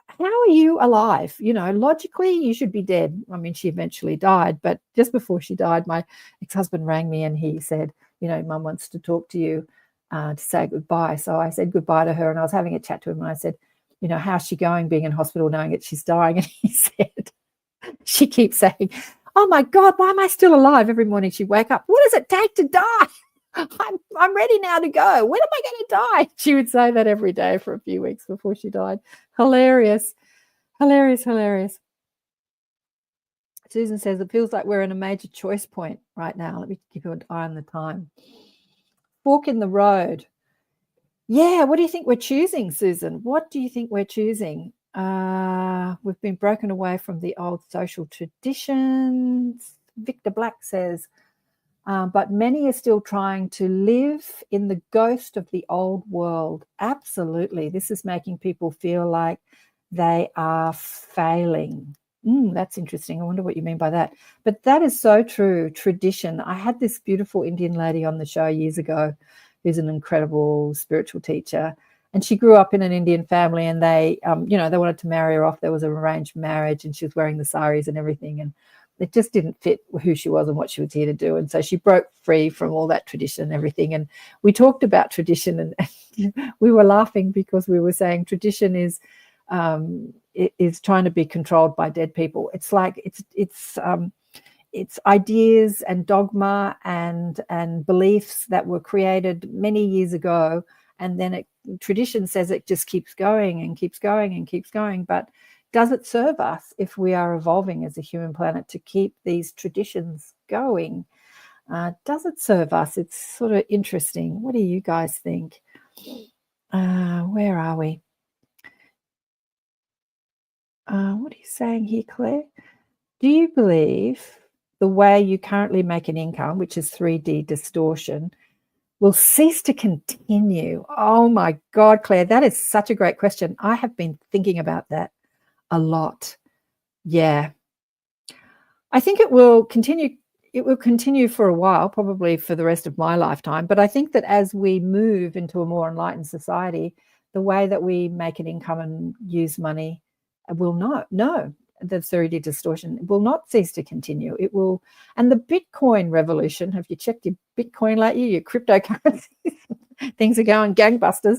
How are you alive? Logically, you should be dead. I mean, she eventually died, but just before she died, my ex-husband rang me and he said, Mum wants to talk to you to say goodbye. So I said goodbye to her, and I was having a chat to him, and I said, how's she going being in hospital knowing that she's dying? And he said, she keeps saying, oh my God, why am I still alive? Every morning she'd wake up, what does it take to die? I'm ready now to go. When am I going to die? She would say that every day for a few weeks before she died. Hilarious. Susan says, it feels like we're in a major choice point right now. Let me keep an eye on the time. Fork in the road. Yeah, what do you think we're choosing, Susan? What do you think we're choosing? We've been broken away from the old social traditions. Victor Black says, but many are still trying to live in the ghost of the old world. Absolutely. This is making people feel like they are failing. That's interesting. I wonder what you mean by that. But that is so true. Tradition. I had this beautiful Indian lady on the show years ago who's an incredible spiritual teacher. And she grew up in an Indian family, and they wanted to marry her off. There was an arranged marriage, and she was wearing the saris and everything. And it just didn't fit who she was and what she was here to do. And so she broke free from all that tradition and everything. And we talked about tradition, and we were laughing because we were saying tradition is trying to be controlled by dead people. It's like it's ideas and dogma and beliefs that were created many years ago, and then tradition says it just keeps going and keeps going and keeps going. But does it serve us if we are evolving as a human planet to keep these traditions going? Does it serve us? It's sort of interesting. What do you guys think? Where are we? What are you saying here, Claire? Do you believe the way you currently make an income, which is 3D distortion, will cease to continue. Oh my God, Claire, that is such a great question. I have been thinking about that a lot. Yeah. I think it will continue. It will continue for a while, probably for the rest of my lifetime. But I think that as we move into a more enlightened society, the way that we make an income and use money will not. No, the 3D distortion will not cease to continue. It will. And the Bitcoin revolution, have you checked your Bitcoin lately, your cryptocurrency? Things are going gangbusters.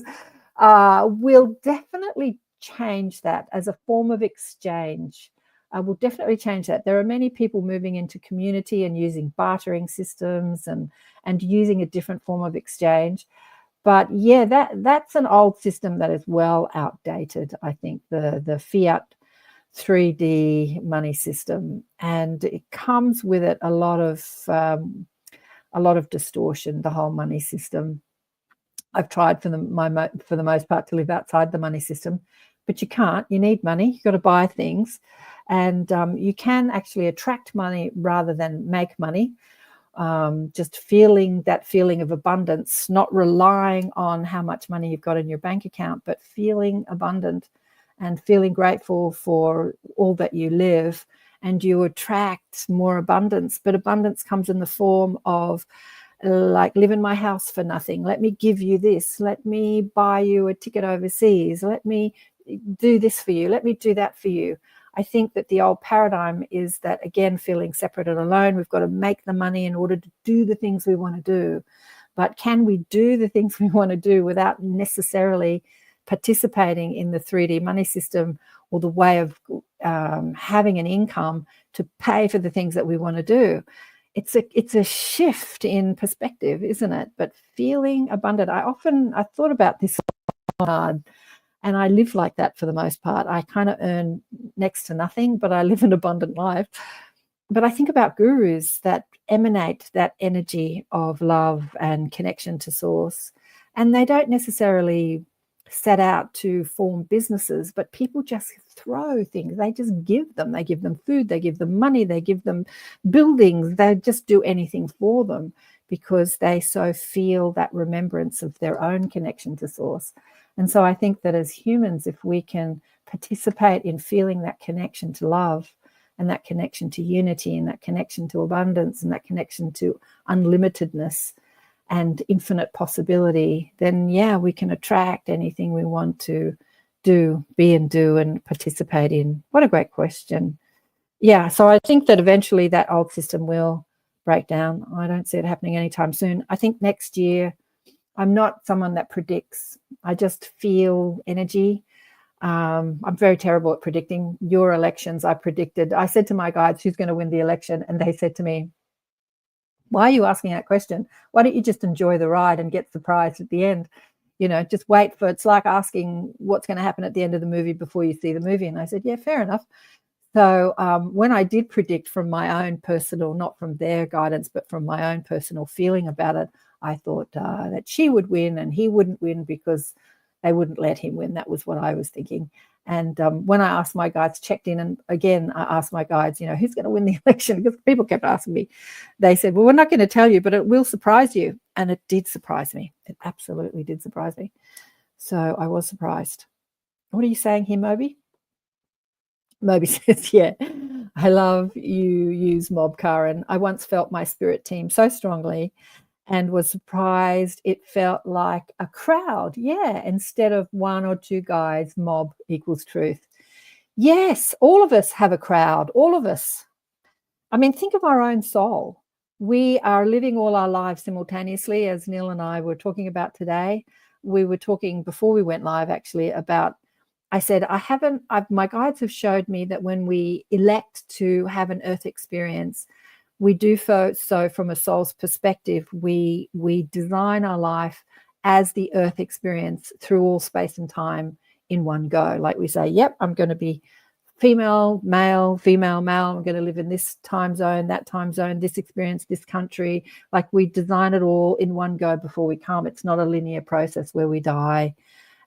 Will definitely change that as a form of exchange. Will definitely change that. There are many people moving into community and using bartering systems and using a different form of exchange. But yeah, that's an old system that is well outdated. I think the fiat 3D money system, and it comes with it a lot of distortion. The whole money system. I've tried for the most part to live outside the money system, but you can't. You need money. You've got to buy things. And you can actually attract money rather than make money. Just feeling that feeling of abundance, not relying on how much money you've got in your bank account, but feeling abundant and feeling grateful for all that you live, and you attract more abundance. But abundance comes in the form of, like, live in my house for nothing. Let me give you this. Let me buy you a ticket overseas. Let me do this for you. Let me do that for you. I think that the old paradigm is that, again, feeling separate and alone. We've got to make the money in order to do the things we want to do. But can we do the things we want to do without necessarily participating in the 3D money system or the way of having an income to pay for the things that we want to do? It's a shift in perspective, isn't it? But feeling abundant. I thought about this hard. And I live like that for the most part. I kind of earn next to nothing, but I live an abundant life. But I think about gurus that emanate that energy of love and connection to source. And they don't necessarily set out to form businesses, but people just throw things. They just give them. They give them food. They give them money. They give them buildings. They just do anything for them because they so feel that remembrance of their own connection to source. And so I think that as humans, if we can participate in feeling that connection to love and that connection to unity and that connection to abundance and that connection to unlimitedness and infinite possibility, then yeah, we can attract anything we want to do, be and do and participate in. What a great question. Yeah, so I think that eventually that old system will break down. I don't see it happening anytime soon. I think next year, I'm not someone that predicts. I just feel energy. I'm very terrible at predicting. Your elections, I said to my guides, who's going to win the election? And they said to me, why are you asking that question? Why don't you just enjoy the ride and get surprised at the end? You know, just wait for, it's like asking what's going to happen at the end of the movie before you see the movie. And I said, yeah, fair enough. So when I did predict from my own personal, not from their guidance, but from my own personal feeling about it, I thought that she would win and he wouldn't win because they wouldn't let him win. That was what I was thinking. And when I asked my guides, checked in, and again, I asked my guides, you know, who's going to win the election? Because people kept asking me. They said, well, we're not going to tell you, but it will surprise you. And it did surprise me. It absolutely did surprise me. So I was surprised. What are you saying here, Moby? Moby says, yeah, I love you use mob, Karen. I once felt my spirit team so strongly and was surprised it felt like a crowd. Yeah, instead of one or two guys, mob equals truth. Yes, all of us have a crowd, all of us. I mean, think of our own soul. We are living all our lives simultaneously, as Neil and I were talking about today. We were talking before we went live, actually, about, I said, my guides have showed me that when we elect to have an earth experience, we do so from a soul's perspective. We design our life as the earth experience through all space and time in one go. Like we say, yep, I'm going to be female, male, female, male. I'm going to live in this time zone, that time zone, this experience, this country. Like we design it all in one go before we come. It's not a linear process where we die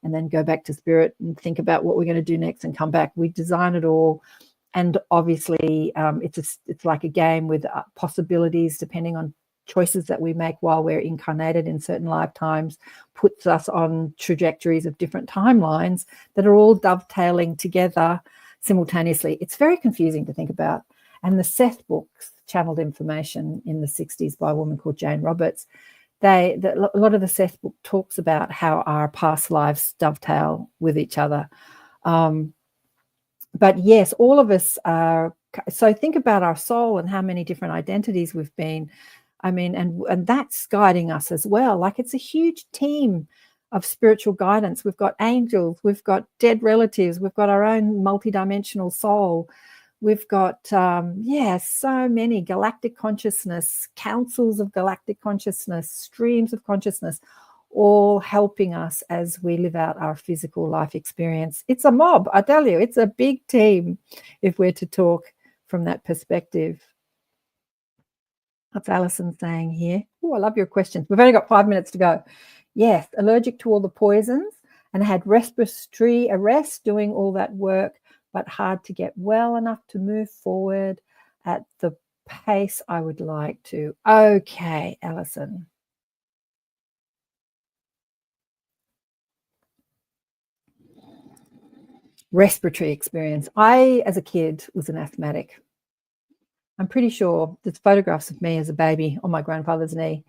and then go back to spirit and think about what we're going to do next and come back. We design it all. And obviously it's like a game with possibilities depending on choices that we make while we're incarnated in certain lifetimes puts us on trajectories of different timelines that are all dovetailing together simultaneously. It's very confusing to think about. And the Seth books, Channeled Information in the 60s by a woman called Jane Roberts, a lot of the Seth book talks about how our past lives dovetail with each other. But yes, all of us are. So think about our soul and how many different identities we've been. I mean, and that's guiding us as well. Like, it's a huge team of spiritual guidance. We've got angels, we've got dead relatives, we've got our own multidimensional soul. We've got, so many galactic consciousness, councils of galactic consciousness, streams of consciousness, all helping us as we live out our physical life experience. It's a mob, I tell you. It's a big team if we're to talk from that perspective. What's Alison saying here? Oh, I love your questions. We've only got 5 minutes to go. Yes, allergic to all the poisons and had respiratory arrest doing all that work, but hard to get well enough to move forward at the pace I would like to. Okay, Alison. Respiratory experience. I, as a kid, was an asthmatic. I'm pretty sure there's photographs of me as a baby on my grandfather's knee.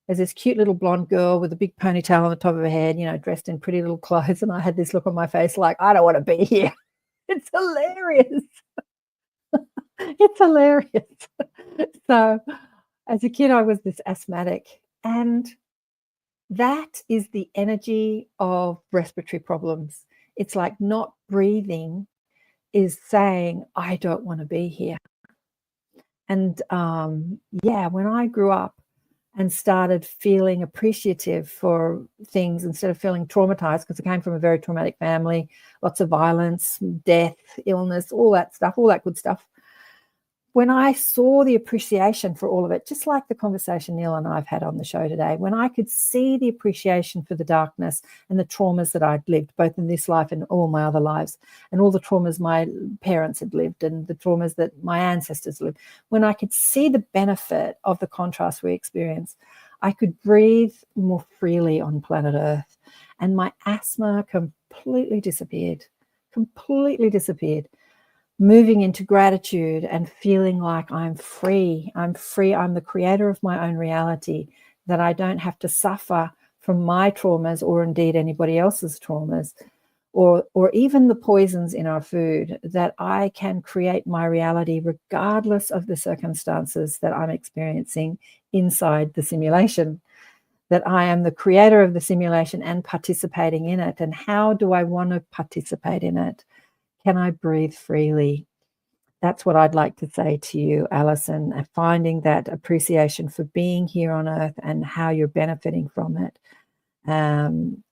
There's this cute little blonde girl with a big ponytail on the top of her head, dressed in pretty little clothes. And I had this look on my face like, I don't want to be here. It's hilarious. It's hilarious. So as a kid, I was this asthmatic. And that is the energy of respiratory problems. It's like not breathing is saying, I don't want to be here. And when I grew up and started feeling appreciative for things instead of feeling traumatized, because I came from a very traumatic family, lots of violence, death, illness, all that stuff, all that good stuff. When I saw the appreciation for all of it, just like the conversation Neil and I have had on the show today, when I could see the appreciation for the darkness and the traumas that I'd lived, both in this life and all my other lives, and all the traumas my parents had lived and the traumas that my ancestors lived, when I could see the benefit of the contrast we experience, I could breathe more freely on planet Earth. And my asthma completely disappeared. Moving into gratitude and feeling like I'm free. I'm the creator of my own reality, that I don't have to suffer from my traumas or indeed anybody else's traumas or even the poisons in our food, that I can create my reality regardless of the circumstances that I'm experiencing inside the simulation, that I am the creator of the simulation and participating in it. And how do I want to participate in it? Can I breathe freely? That's what I'd like to say to you, Alison, finding that appreciation for being here on Earth and how you're benefiting from it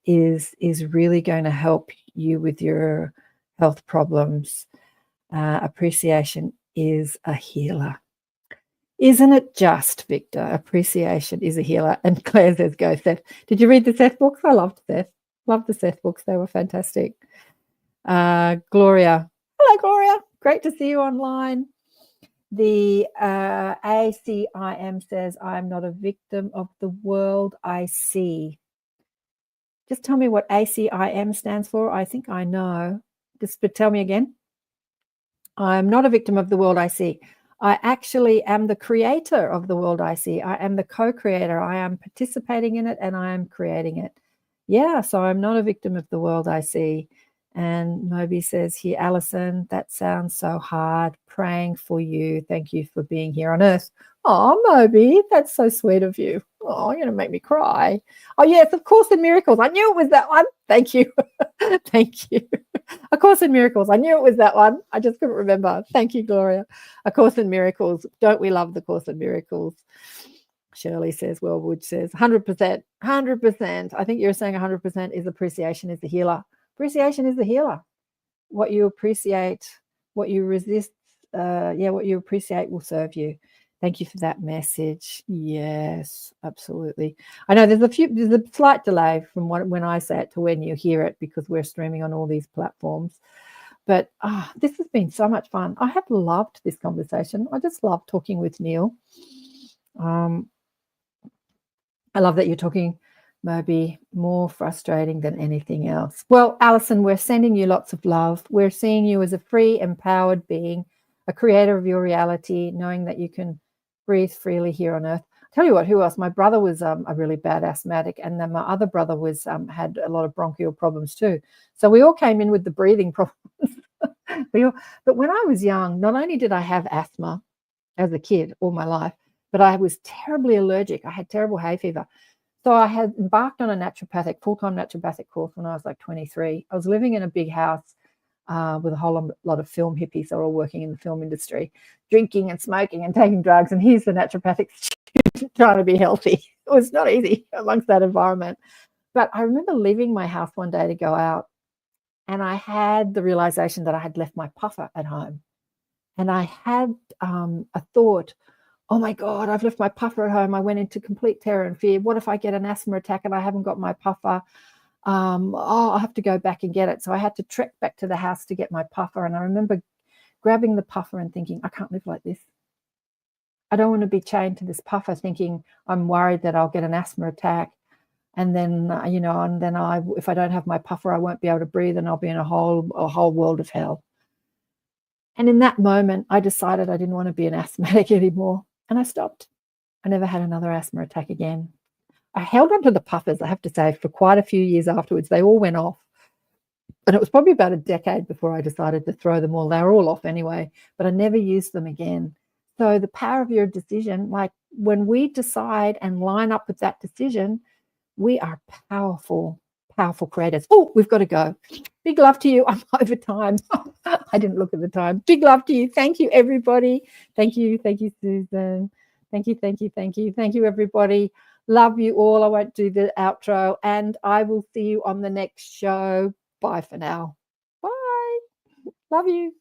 is really going to help you with your health problems. Appreciation is a healer. Isn't it just, Victor? Appreciation is a healer. And Claire says, go, Seth. Did you read the Seth books? I loved Seth. Loved the Seth books. They were fantastic. Gloria. Hello, Gloria. Great to see you online. The ACIM says, I'm not a victim of the world I see. Just tell me what ACIM stands for. I think I know. Just tell me again. I'm not a victim of the world I see. I actually am the creator of the world I see. I am the co-creator. I am participating in it and I am creating it. Yeah, so I'm not a victim of the world I see. And Moby says here, Alison, that sounds so hard. Praying for you. Thank you for being here on Earth. Oh, Moby, that's so sweet of you. Oh, you're going to make me cry. Oh, yes, of Course in Miracles. I knew it was that one. Thank you. Thank you. A Course in Miracles. I knew it was that one. I just couldn't remember. Thank you, Gloria. A Course in Miracles. Don't we love the Course in Miracles? Shirley says, Wellwood says, 100%. 100%. I think you're saying 100% is appreciation is the healer. Appreciation is the healer. What you appreciate, what you resist, what you appreciate will serve you. Thank you for that message. Yes, absolutely. I know there's a slight delay from when I say it to when you hear it because we're streaming on all these platforms. But this has been so much fun. I have loved this conversation. I just love talking with Neil. I love that you're talking, Moby, more frustrating than anything else. Well, Alison, we're sending you lots of love. We're seeing you as a free, empowered being, a creator of your reality, knowing that you can breathe freely here on earth. Tell you what, who else? My brother was a really bad asthmatic, and then my other brother was had a lot of bronchial problems too. So we all came in with the breathing problems. But when I was young, not only did I have asthma as a kid all my life, but I was terribly allergic. I had terrible hay fever. So I had embarked on a full-time naturopathic course when I was like 23. I was living in a big house with a whole lot of film hippies. They were all working in the film industry, drinking and smoking and taking drugs. And here's the naturopathic student trying to be healthy. It was not easy amongst that environment. But I remember leaving my house one day to go out, and I had the realization that I had left my puffer at home. And I had a thought, oh my God, I've left my puffer at home. I went into complete terror and fear. What if I get an asthma attack and I haven't got my puffer? I'll have to go back and get it. So I had to trek back to the house to get my puffer. And I remember grabbing the puffer and thinking, I can't live like this. I don't want to be chained to this puffer, thinking I'm worried that I'll get an asthma attack. And then, if I don't have my puffer, I won't be able to breathe, and I'll be in a whole world of hell. And in that moment, I decided I didn't want to be an asthmatic anymore, and I stopped. I never had another asthma attack again. I held onto the puffers, I have to say, for quite a few years afterwards. They all went off. And it was probably about a decade before I decided to throw them all. They were all off anyway, but I never used them again. So the power of your decision, like when we decide and line up with that decision, we are powerful, powerful creators. Oh, we've got to go. Big love to you. I'm over time. I didn't look at the time. Big love to you. Thank you, everybody. Thank you. Thank you, Susan. Thank you, thank you, thank you. Thank you, everybody. Love you all. I won't do the outro, and I will see you on the next show. Bye for now. Bye. Love you.